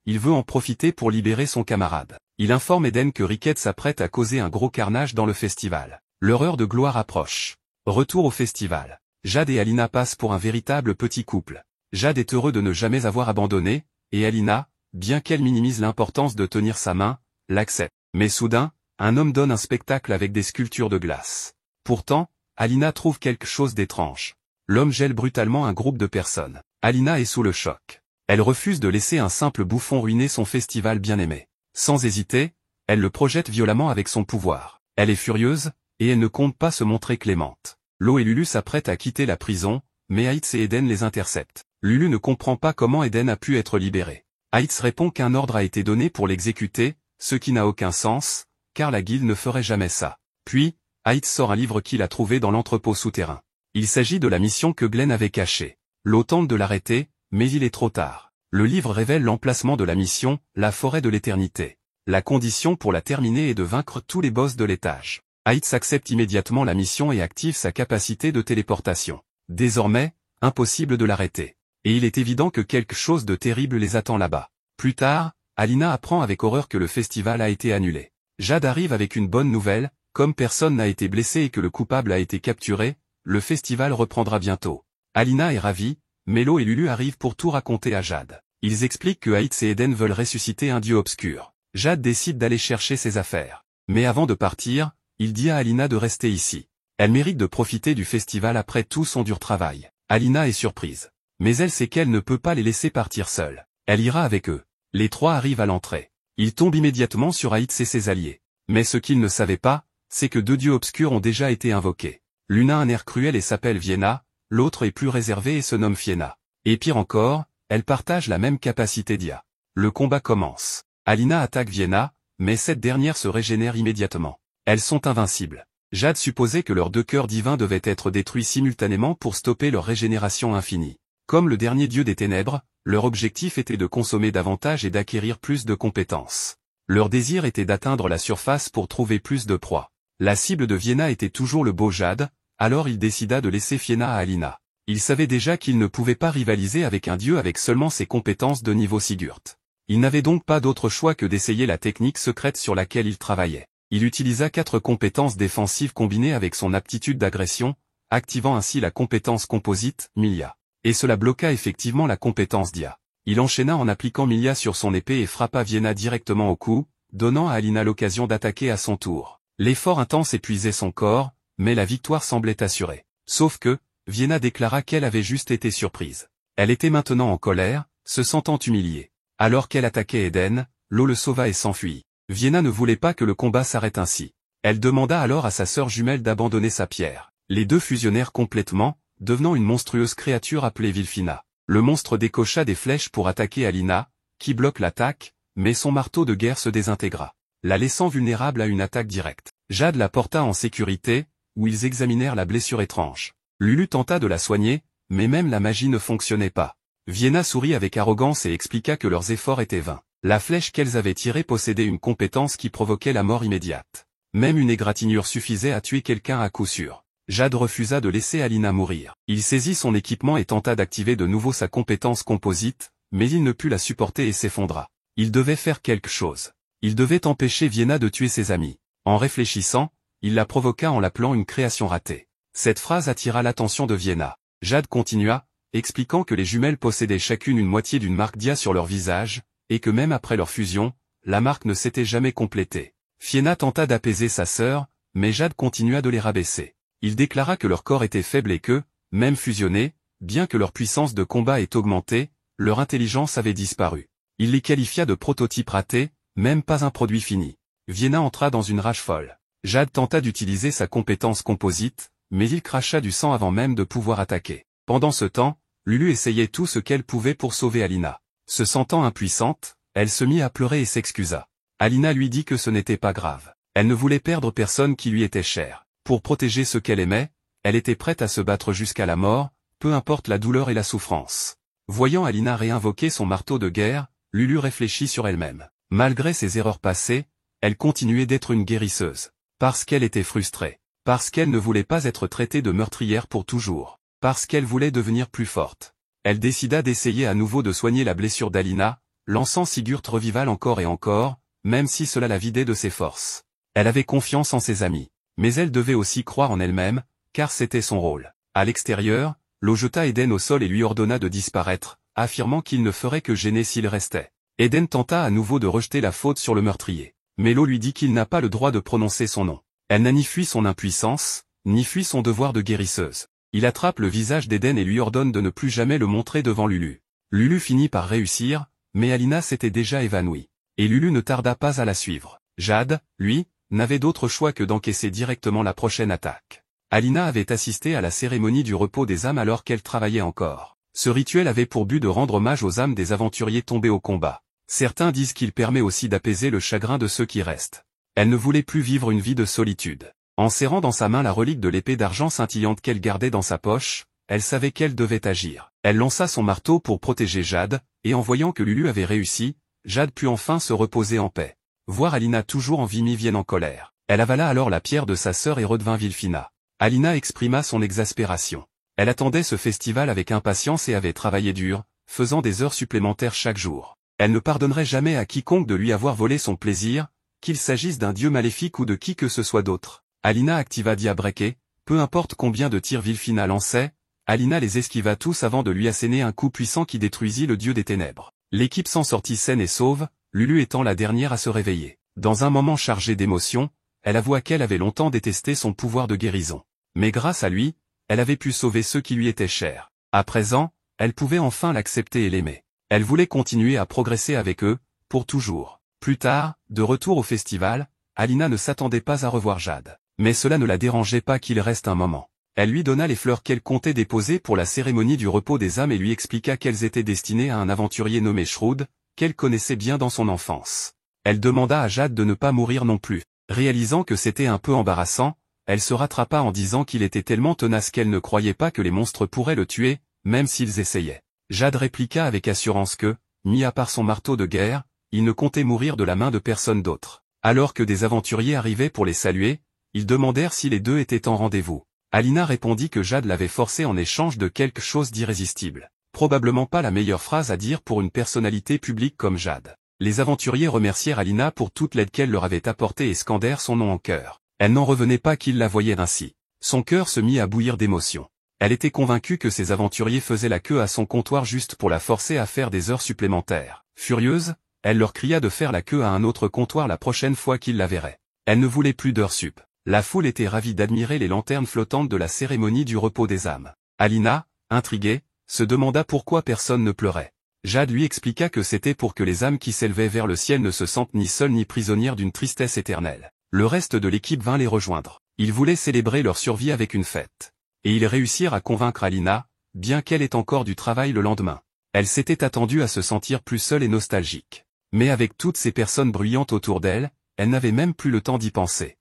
il veut en profiter pour libérer son camarade. Il informe Eden que Rickett s'apprête à causer un gros carnage dans le festival. Leur heure de gloire approche. Retour au festival. Jade et Alina passent pour un véritable petit couple. Jade est heureux de ne jamais avoir abandonné, et Alina, bien qu'elle minimise l'importance de tenir sa main, l'accepte. Mais soudain, un homme donne un spectacle avec des sculptures de glace. Pourtant, Alina trouve quelque chose d'étrange. L'homme gèle brutalement un groupe de personnes. Alina est sous le choc. Elle refuse de laisser un simple bouffon ruiner son festival bien-aimé. Sans hésiter, elle le projette violemment avec son pouvoir. Elle est furieuse, et elle ne compte pas se montrer clémente. Lo et Lulu s'apprêtent à quitter la prison, mais Aitz et Eden les interceptent. Lulu ne comprend pas comment Eden a pu être libéré. Aitz répond qu'un ordre a été donné pour l'exécuter, ce qui n'a aucun sens, car la guilde ne ferait jamais ça. Puis, Aitz sort un livre qu'il a trouvé dans l'entrepôt souterrain. Il s'agit de la mission que Glenn avait cachée. Lo tente de l'arrêter, mais il est trop tard. Le livre révèle l'emplacement de la mission, la forêt de l'éternité. La condition pour la terminer est de vaincre tous les boss de l'étage. Aitz accepte immédiatement la mission et active sa capacité de téléportation. Désormais, impossible de l'arrêter. Et il est évident que quelque chose de terrible les attend là-bas. Plus tard, Alina apprend avec horreur que le festival a été annulé. Jade arrive avec une bonne nouvelle, comme personne n'a été blessé et que le coupable a été capturé, le festival reprendra bientôt. Alina est ravie, mais Lo et Lulu arrivent pour tout raconter à Jade. Ils expliquent que Aitz et Eden veulent ressusciter un dieu obscur. Jade décide d'aller chercher ses affaires. Mais avant de partir, il dit à Alina de rester ici. Elle mérite de profiter du festival après tout son dur travail. Alina est surprise. Mais elle sait qu'elle ne peut pas les laisser partir seuls. Elle ira avec eux. Les trois arrivent à l'entrée. Ils tombent immédiatement sur Aitz et ses alliés. Mais ce qu'ils ne savaient pas, c'est que deux dieux obscurs ont déjà été invoqués. L'une a un air cruel et s'appelle Vienna, l'autre est plus réservée et se nomme Fiena. Et pire encore, elles partagent la même capacité d'IA. Le combat commence. Alina attaque Vienna, mais cette dernière se régénère immédiatement. Elles sont invincibles. Jade supposait que leurs deux cœurs divins devaient être détruits simultanément pour stopper leur régénération infinie. Comme le dernier dieu des ténèbres, leur objectif était de consommer davantage et d'acquérir plus de compétences. Leur désir était d'atteindre la surface pour trouver plus de proies. La cible de Vienna était toujours le beau Jade, alors il décida de laisser Fiena à Alina. Il savait déjà qu'il ne pouvait pas rivaliser avec un dieu avec seulement ses compétences de niveau Sigurd. Il n'avait donc pas d'autre choix que d'essayer la technique secrète sur laquelle il travaillait. Il utilisa 4 compétences défensives combinées avec son aptitude d'agression, activant ainsi la compétence composite, Milia. Et cela bloqua effectivement la compétence d'IA. Il enchaîna en appliquant Milia sur son épée et frappa Vienna directement au cou, donnant à Alina l'occasion d'attaquer à son tour. L'effort intense épuisait son corps, mais la victoire semblait assurée. Sauf que, Vienna déclara qu'elle avait juste été surprise. Elle était maintenant en colère, se sentant humiliée. Alors qu'elle attaquait Eden, Lo le sauva et s'enfuit. Vienna ne voulait pas que le combat s'arrête ainsi. Elle demanda alors à sa sœur jumelle d'abandonner sa pierre. Les deux fusionnèrent complètement, devenant une monstrueuse créature appelée Vilfina. Le monstre décocha des flèches pour attaquer Alina, qui bloque l'attaque, mais son marteau de guerre se désintégra, la laissant vulnérable à une attaque directe. Jade la porta en sécurité, où ils examinèrent la blessure étrange. Lulu tenta de la soigner, mais même la magie ne fonctionnait pas. Vienna sourit avec arrogance et expliqua que leurs efforts étaient vains. La flèche qu'elles avaient tirée possédait une compétence qui provoquait la mort immédiate. Même une égratignure suffisait à tuer quelqu'un à coup sûr. Jade refusa de laisser Alina mourir. Il saisit son équipement et tenta d'activer de nouveau sa compétence composite, mais il ne put la supporter et s'effondra. Il devait faire quelque chose. Il devait empêcher Vienna de tuer ses amis. En réfléchissant, il la provoqua en l'appelant une création ratée. Cette phrase attira l'attention de Vienna. Jade continua, expliquant que les jumelles possédaient chacune une moitié d'une marque Dia sur leur visage, et que même après leur fusion, la marque ne s'était jamais complétée. Fiena tenta d'apaiser sa sœur, mais Jade continua de les rabaisser. Il déclara que leur corps était faible et que, même fusionnés, bien que leur puissance de combat ait augmenté, leur intelligence avait disparu. Il les qualifia de prototypes ratés, même pas un produit fini. Vienna entra dans une rage folle. Jade tenta d'utiliser sa compétence composite, mais il cracha du sang avant même de pouvoir attaquer. Pendant ce temps, Lulu essayait tout ce qu'elle pouvait pour sauver Alina. Se sentant impuissante, elle se mit à pleurer et s'excusa. Alina lui dit que ce n'était pas grave. Elle ne voulait perdre personne qui lui était cher. Pour protéger ceux qu'elle aimait, elle était prête à se battre jusqu'à la mort, peu importe la douleur et la souffrance. Voyant Alina réinvoquer son marteau de guerre, Lulu réfléchit sur elle-même. Malgré ses erreurs passées, elle continuait d'être une guérisseuse. Parce qu'elle était frustrée. Parce qu'elle ne voulait pas être traitée de meurtrière pour toujours. Parce qu'elle voulait devenir plus forte. Elle décida d'essayer à nouveau de soigner la blessure d'Alina, lançant Sigurd Revival encore et encore, même si cela la vidait de ses forces. Elle avait confiance en ses amis. Mais elle devait aussi croire en elle-même, car c'était son rôle. À l'extérieur, Lo jeta Eden au sol et lui ordonna de disparaître, affirmant qu'il ne ferait que gêner s'il restait. Eden tenta à nouveau de rejeter la faute sur le meurtrier. Mais Lo lui dit qu'il n'a pas le droit de prononcer son nom. Elle n'a ni fui son impuissance, ni fui son devoir de guérisseuse. Il attrape le visage d'Eden et lui ordonne de ne plus jamais le montrer devant Lulu. Lulu finit par réussir, mais Alina s'était déjà évanouie. Et Lulu ne tarda pas à la suivre. Jade, lui, n'avait d'autre choix que d'encaisser directement la prochaine attaque. Alina avait assisté à la cérémonie du repos des âmes alors qu'elle travaillait encore. Ce rituel avait pour but de rendre hommage aux âmes des aventuriers tombés au combat. Certains disent qu'il permet aussi d'apaiser le chagrin de ceux qui restent. Elle ne voulait plus vivre une vie de solitude. En serrant dans sa main la relique de l'épée d'argent scintillante qu'elle gardait dans sa poche, elle savait qu'elle devait agir. Elle lança son marteau pour protéger Jade, et en voyant que Lulu avait réussi, Jade put enfin se reposer en paix. Voir Alina toujours en vie mit Vienne en colère. Elle avala alors la pierre de sa sœur et redevint Vilfina. Alina exprima son exaspération. Elle attendait ce festival avec impatience et avait travaillé dur, faisant des heures supplémentaires chaque jour. Elle ne pardonnerait jamais à quiconque de lui avoir volé son plaisir, qu'il s'agisse d'un dieu maléfique ou de qui que ce soit d'autre. Alina activa Diabreke, peu importe combien de tirs Vilfina lançait, Alina les esquiva tous avant de lui asséner un coup puissant qui détruisit le dieu des ténèbres. L'équipe s'en sortit saine et sauve, Lulu étant la dernière à se réveiller. Dans un moment chargé d'émotions, elle avoua qu'elle avait longtemps détesté son pouvoir de guérison. Mais grâce à lui, elle avait pu sauver ceux qui lui étaient chers. À présent, elle pouvait enfin l'accepter et l'aimer. Elle voulait continuer à progresser avec eux, pour toujours. Plus tard, de retour au festival, Alina ne s'attendait pas à revoir Jade. Mais cela ne la dérangeait pas qu'il reste un moment. Elle lui donna les fleurs qu'elle comptait déposer pour la cérémonie du repos des âmes et lui expliqua qu'elles étaient destinées à un aventurier nommé Shrewd, qu'elle connaissait bien dans son enfance. Elle demanda à Jade de ne pas mourir non plus. Réalisant que c'était un peu embarrassant, elle se rattrapa en disant qu'il était tellement tenace qu'elle ne croyait pas que les monstres pourraient le tuer, même s'ils essayaient. Jade répliqua avec assurance que, mis à part son marteau de guerre, il ne comptait mourir de la main de personne d'autre. Alors que des aventuriers arrivaient pour les saluer, ils demandèrent si les deux étaient en rendez-vous. Alina répondit que Jade l'avait forcé en échange de quelque chose d'irrésistible. Probablement pas la meilleure phrase à dire pour une personnalité publique comme Jade. Les aventuriers remercièrent Alina pour toute l'aide qu'elle leur avait apportée et scandèrent son nom en chœur. Elle n'en revenait pas qu'ils la voyaient ainsi. Son cœur se mit à bouillir d'émotion. Elle était convaincue que ces aventuriers faisaient la queue à son comptoir juste pour la forcer à faire des heures supplémentaires. Furieuse, elle leur cria de faire la queue à un autre comptoir la prochaine fois qu'ils la verraient. Elle ne voulait plus d'heures sup. La foule était ravie d'admirer les lanternes flottantes de la cérémonie du repos des âmes. Alina, intriguée, se demanda pourquoi personne ne pleurait. Jade lui expliqua que c'était pour que les âmes qui s'élevaient vers le ciel ne se sentent ni seules ni prisonnières d'une tristesse éternelle. Le reste de l'équipe vint les rejoindre. Ils voulaient célébrer leur survie avec une fête. Et ils réussirent à convaincre Alina, bien qu'elle ait encore du travail le lendemain. Elle s'était attendue à se sentir plus seule et nostalgique. Mais avec toutes ces personnes bruyantes autour d'elle, elle n'avait même plus le temps d'y penser.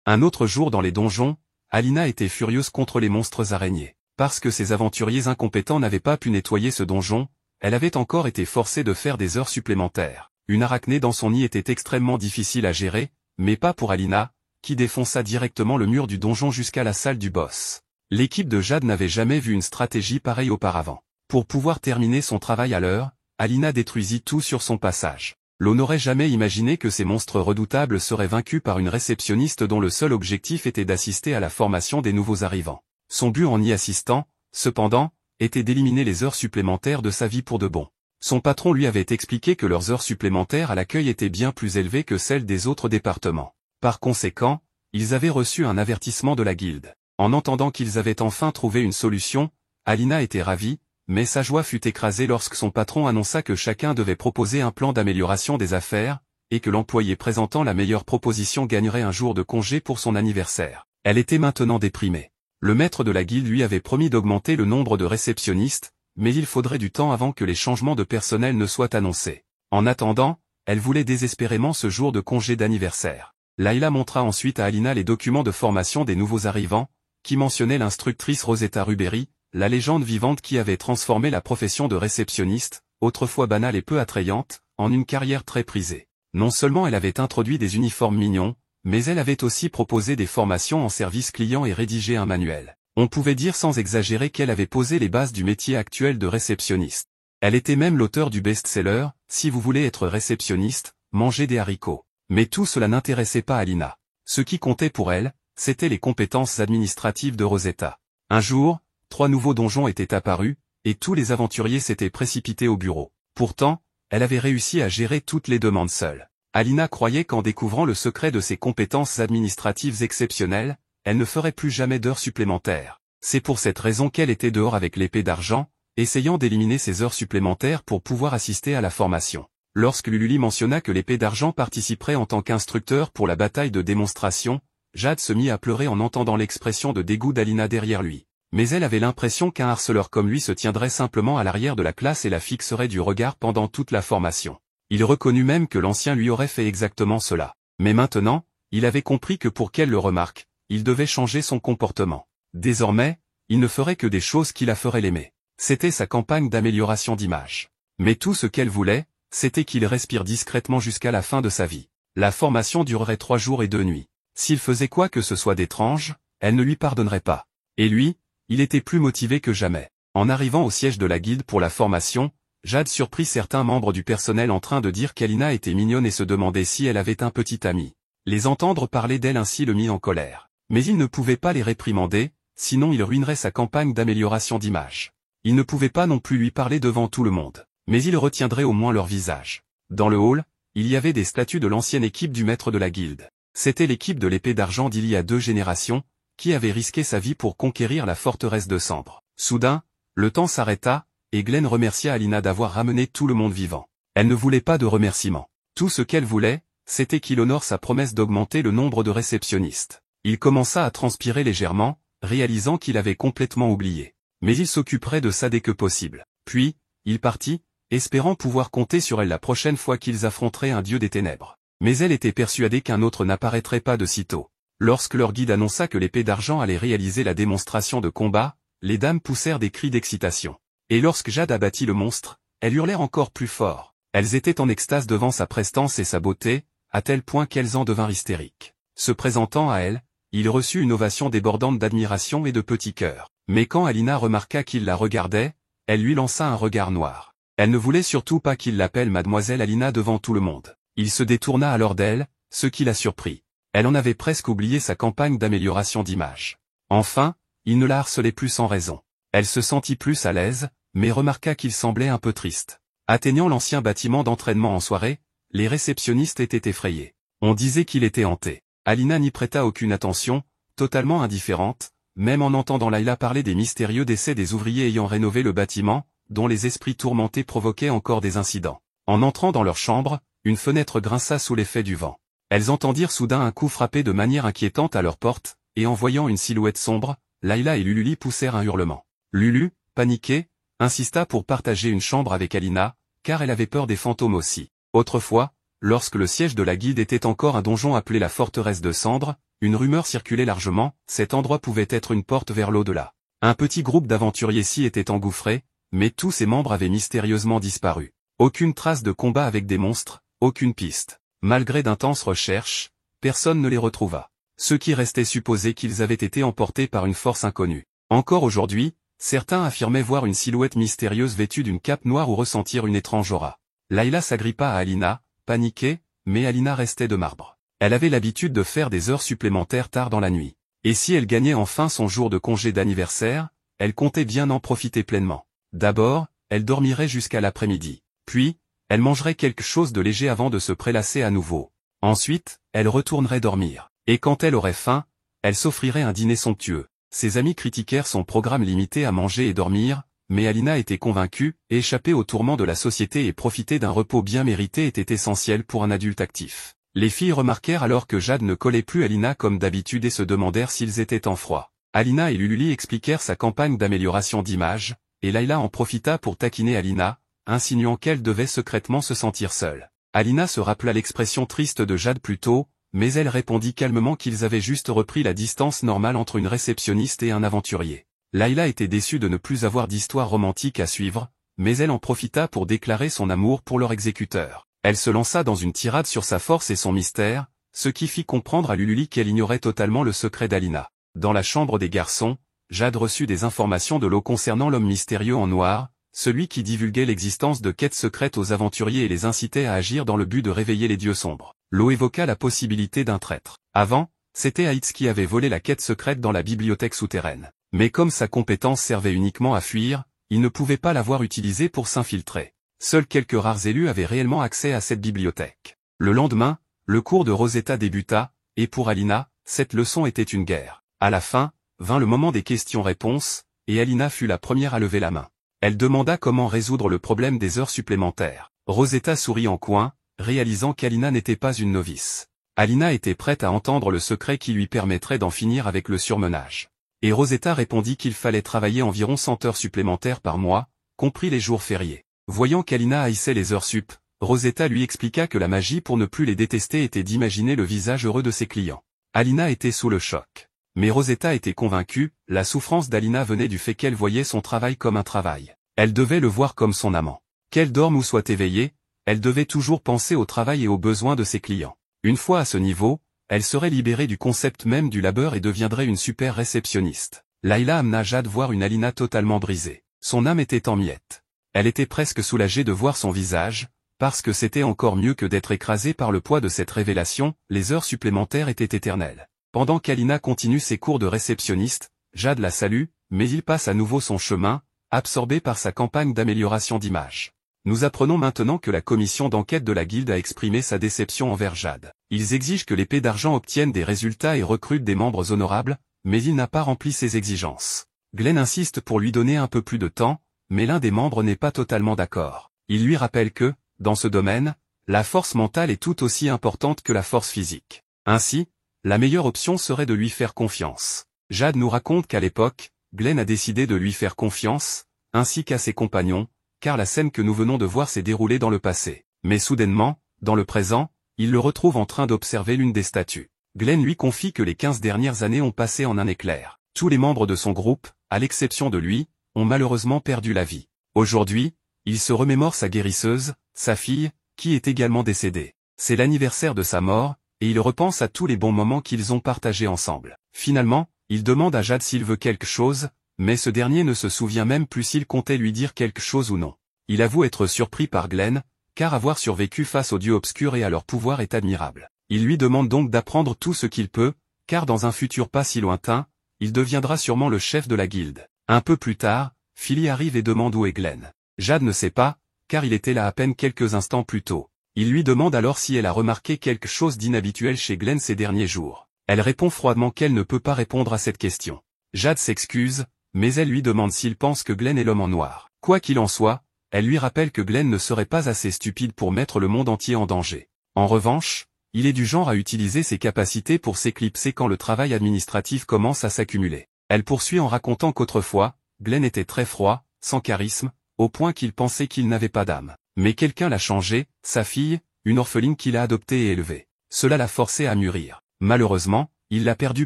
Un autre jour dans les donjons, Alina était furieuse contre les monstres araignées. Parce que ces aventuriers incompétents n'avaient pas pu nettoyer ce donjon, elle avait encore été forcée de faire des heures supplémentaires. Une arachnée dans son nid était extrêmement difficile à gérer, mais pas pour Alina, qui défonça directement le mur du donjon jusqu'à la salle du boss. L'équipe de Jade n'avait jamais vu une stratégie pareille auparavant. Pour pouvoir terminer son travail à l'heure, Alina détruisit tout sur son passage. L'on n'aurait jamais imaginé que ces monstres redoutables seraient vaincus par une réceptionniste dont le seul objectif était d'assister à la formation des nouveaux arrivants. Son but en y assistant, cependant, était d'éliminer les heures supplémentaires de sa vie pour de bon. Son patron lui avait expliqué que leurs heures supplémentaires à l'accueil étaient bien plus élevées que celles des autres départements. Par conséquent, ils avaient reçu un avertissement de la guilde. En entendant qu'ils avaient enfin trouvé une solution, Alina était ravie, mais sa joie fut écrasée lorsque son patron annonça que chacun devait proposer un plan d'amélioration des affaires, et que l'employé présentant la meilleure proposition gagnerait un jour de congé pour son anniversaire. Elle était maintenant déprimée. Le maître de la guilde lui avait promis d'augmenter le nombre de réceptionnistes, mais il faudrait du temps avant que les changements de personnel ne soient annoncés. En attendant, elle voulait désespérément ce jour de congé d'anniversaire. Layla montra ensuite à Alina les documents de formation des nouveaux arrivants, qui mentionnaient l'instructrice Rosetta Ruberi, la légende vivante qui avait transformé la profession de réceptionniste, autrefois banale et peu attrayante, en une carrière très prisée. Non seulement elle avait introduit des uniformes mignons, mais elle avait aussi proposé des formations en service client et rédigé un manuel. On pouvait dire sans exagérer qu'elle avait posé les bases du métier actuel de réceptionniste. Elle était même l'auteur du best-seller « Si vous voulez être réceptionniste, mangez des haricots ». Mais tout cela n'intéressait pas Alina. Ce qui comptait pour elle, c'étaient les compétences administratives de Rosetta. Un jour, 3 nouveaux donjons étaient apparus, et tous les aventuriers s'étaient précipités au bureau. Pourtant, elle avait réussi à gérer toutes les demandes seule. Alina croyait qu'en découvrant le secret de ses compétences administratives exceptionnelles, elle ne ferait plus jamais d'heures supplémentaires. C'est pour cette raison qu'elle était dehors avec l'épée d'argent, essayant d'éliminer ses heures supplémentaires pour pouvoir assister à la formation. Lorsque Lululi mentionna que l'épée d'argent participerait en tant qu'instructeur pour la bataille de démonstration, Jade se mit à pleurer en entendant l'expression de dégoût d'Alina derrière lui. Mais elle avait l'impression qu'un harceleur comme lui se tiendrait simplement à l'arrière de la classe et la fixerait du regard pendant toute la formation. Il reconnut même que l'ancien lui aurait fait exactement cela. Mais maintenant, il avait compris que pour qu'elle le remarque, il devait changer son comportement. Désormais, il ne ferait que des choses qui la feraient l'aimer. C'était sa campagne d'amélioration d'image. Mais tout ce qu'elle voulait, c'était qu'il respire discrètement jusqu'à la fin de sa vie. La formation durerait 3 jours et 2 nuits. S'il faisait quoi que ce soit d'étrange, elle ne lui pardonnerait pas. Et lui, il était plus motivé que jamais. En arrivant au siège de la guilde pour la formation, Jade surprit certains membres du personnel en train de dire qu'Alina était mignonne et se demandait si elle avait un petit ami. Les entendre parler d'elle ainsi le mit en colère. Mais il ne pouvait pas les réprimander, sinon il ruinerait sa campagne d'amélioration d'image. Il ne pouvait pas non plus lui parler devant tout le monde. Mais il retiendrait au moins leur visage. Dans le hall, il y avait des statues de l'ancienne équipe du maître de la guilde. C'était l'équipe de l'épée d'argent d'il y a 2 générations, qui avait risqué sa vie pour conquérir la forteresse de Cendre. Soudain, le temps s'arrêta, et Glenn remercia Alina d'avoir ramené tout le monde vivant. Elle ne voulait pas de remerciements. Tout ce qu'elle voulait, c'était qu'il honore sa promesse d'augmenter le nombre de réceptionnistes. Il commença à transpirer légèrement, réalisant qu'il avait complètement oublié. Mais il s'occuperait de ça dès que possible. Puis, il partit, espérant pouvoir compter sur elle la prochaine fois qu'ils affronteraient un dieu des ténèbres. Mais elle était persuadée qu'un autre n'apparaîtrait pas de sitôt. Lorsque leur guide annonça que l'épée d'argent allait réaliser la démonstration de combat, les dames poussèrent des cris d'excitation. Et lorsque Jade abattit le monstre, elles hurlèrent encore plus fort. Elles étaient en extase devant sa prestance et sa beauté, à tel point qu'elles en devinrent hystériques. Se présentant à elle, il reçut une ovation débordante d'admiration et de petits cœurs. Mais quand Alina remarqua qu'il la regardait, elle lui lança un regard noir. Elle ne voulait surtout pas qu'il l'appelle Mademoiselle Alina devant tout le monde. Il se détourna alors d'elle, ce qui la surprit. Elle en avait presque oublié sa campagne d'amélioration d'image. Enfin, il ne la harcelait plus sans raison. Elle se sentit plus à l'aise, mais remarqua qu'il semblait un peu triste. Atteignant l'ancien bâtiment d'entraînement en soirée, les réceptionnistes étaient effrayés. On disait qu'il était hanté. Alina n'y prêta aucune attention, totalement indifférente, même en entendant Layla parler des mystérieux décès des ouvriers ayant rénové le bâtiment, dont les esprits tourmentés provoquaient encore des incidents. En entrant dans leur chambre, une fenêtre grinça sous l'effet du vent. Elles entendirent soudain un coup frapper de manière inquiétante à leur porte, et en voyant une silhouette sombre, Layla et Lululi poussèrent un hurlement. Lulu, paniquée, insista pour partager une chambre avec Alina, car elle avait peur des fantômes aussi. Autrefois, lorsque le siège de la guilde était encore un donjon appelé la forteresse de Cendres, une rumeur circulait largement, cet endroit pouvait être une porte vers l'au-delà. Un petit groupe d'aventuriers s'y était engouffré, mais tous ses membres avaient mystérieusement disparu. Aucune trace de combat avec des monstres, aucune piste. Malgré d'intenses recherches, personne ne les retrouva. Ceux qui restaient supposaient qu'ils avaient été emportés par une force inconnue. Encore aujourd'hui, certains affirmaient voir une silhouette mystérieuse vêtue d'une cape noire ou ressentir une étrange aura. Layla s'agrippa à Alina, paniquée, mais Alina restait de marbre. Elle avait l'habitude de faire des heures supplémentaires tard dans la nuit. Et si elle gagnait enfin son jour de congé d'anniversaire, elle comptait bien en profiter pleinement. D'abord, elle dormirait jusqu'à l'après-midi. Puis, elle mangerait quelque chose de léger avant de se prélasser à nouveau. Ensuite, elle retournerait dormir. Et quand elle aurait faim, elle s'offrirait un dîner somptueux. Ses amis critiquèrent son programme limité à manger et dormir, mais Alina était convaincue, échapper aux tourments de la société et profiter d'un repos bien mérité était essentiel pour un adulte actif. Les filles remarquèrent alors que Jade ne collait plus Alina comme d'habitude et se demandèrent s'ils étaient en froid. Alina et Lululi expliquèrent sa campagne d'amélioration d'image, et Layla en profita pour taquiner Alina, insinuant qu'elle devait secrètement se sentir seule. Alina se rappela l'expression triste de Jade plus tôt, mais elle répondit calmement qu'ils avaient juste repris la distance normale entre une réceptionniste et un aventurier. Layla était déçue de ne plus avoir d'histoire romantique à suivre, mais elle en profita pour déclarer son amour pour leur exécuteur. Elle se lança dans une tirade sur sa force et son mystère, ce qui fit comprendre à Lululi qu'elle ignorait totalement le secret d'Alina. Dans la chambre des garçons, Jade reçut des informations de l'eau concernant l'homme mystérieux en noir, celui qui divulguait l'existence de quêtes secrètes aux aventuriers et les incitait à agir dans le but de réveiller les dieux sombres. L'eau évoqua la possibilité d'un traître. Avant, c'était Aitz qui avait volé la quête secrète dans la bibliothèque souterraine. Mais comme sa compétence servait uniquement à fuir, il ne pouvait pas l'avoir utilisée pour s'infiltrer. Seuls quelques rares élus avaient réellement accès à cette bibliothèque. Le lendemain, le cours de Rosetta débuta, et pour Alina, cette leçon était une guerre. À la fin, vint le moment des questions-réponses, et Alina fut la première à lever la main. Elle demanda comment résoudre le problème des heures supplémentaires. Rosetta sourit en coin, réalisant qu'Alina n'était pas une novice. Alina était prête à entendre le secret qui lui permettrait d'en finir avec le surmenage. Et Rosetta répondit qu'il fallait travailler environ 100 heures supplémentaires par mois, compris les jours fériés. Voyant qu'Alina haïssait les heures sup, Rosetta lui expliqua que la magie pour ne plus les détester était d'imaginer le visage heureux de ses clients. Alina était sous le choc. Mais Rosetta était convaincue, la souffrance d'Alina venait du fait qu'elle voyait son travail comme un travail. Elle devait le voir comme son amant. Qu'elle dorme ou soit éveillée, elle devait toujours penser au travail et aux besoins de ses clients. Une fois à ce niveau, elle serait libérée du concept même du labeur et deviendrait une super réceptionniste. Layla amena Jade voir une Alina totalement brisée. Son âme était en miettes. Elle était presque soulagée de voir son visage, parce que c'était encore mieux que d'être écrasée par le poids de cette révélation, les heures supplémentaires étaient éternelles. Pendant qu'Alina continue ses cours de réceptionniste, Jade la salue, mais il passe à nouveau son chemin, absorbé par sa campagne d'amélioration d'image. Nous apprenons maintenant que la commission d'enquête de la guilde a exprimé sa déception envers Jade. Ils exigent que l'épée d'argent obtienne des résultats et recrute des membres honorables, mais il n'a pas rempli ses exigences. Glenn insiste pour lui donner un peu plus de temps, mais l'un des membres n'est pas totalement d'accord. Il lui rappelle que, dans ce domaine, la force mentale est tout aussi importante que la force physique. Ainsi, la meilleure option serait de lui faire confiance. Jade nous raconte qu'à l'époque, Glenn a décidé de lui faire confiance, ainsi qu'à ses compagnons, car la scène que nous venons de voir s'est déroulée dans le passé. Mais soudainement, dans le présent, il le retrouve en train d'observer l'une des statues. Glenn lui confie que les 15 dernières années ont passé en un éclair. Tous les membres de son groupe, à l'exception de lui, ont malheureusement perdu la vie. Aujourd'hui, il se remémore sa guérisseuse, sa fille, qui est également décédée. C'est l'anniversaire de sa mort, et il repense à tous les bons moments qu'ils ont partagés ensemble. Finalement, il demande à Jade s'il veut quelque chose, mais ce dernier ne se souvient même plus s'il comptait lui dire quelque chose ou non. Il avoue être surpris par Glenn, car avoir survécu face aux dieux obscurs et à leur pouvoir est admirable. Il lui demande donc d'apprendre tout ce qu'il peut, car dans un futur pas si lointain, il deviendra sûrement le chef de la guilde. Un peu plus tard, Philly arrive et demande où est Glenn. Jade ne sait pas, car il était là à peine quelques instants plus tôt. Il lui demande alors si elle a remarqué quelque chose d'inhabituel chez Glenn ces derniers jours. Elle répond froidement qu'elle ne peut pas répondre à cette question. Jade s'excuse, mais elle lui demande s'il pense que Glenn est l'homme en noir. Quoi qu'il en soit, elle lui rappelle que Glenn ne serait pas assez stupide pour mettre le monde entier en danger. En revanche, Il est du genre à utiliser ses capacités pour s'éclipser quand le travail administratif commence à s'accumuler. Elle poursuit en racontant qu'autrefois, Glenn était très froid, sans charisme, au point qu'il pensait qu'il n'avait pas d'âme. Mais quelqu'un l'a changé, sa fille, une orpheline qu'il a adoptée et élevée. Cela l'a forcé à mûrir. Malheureusement, il l'a perdue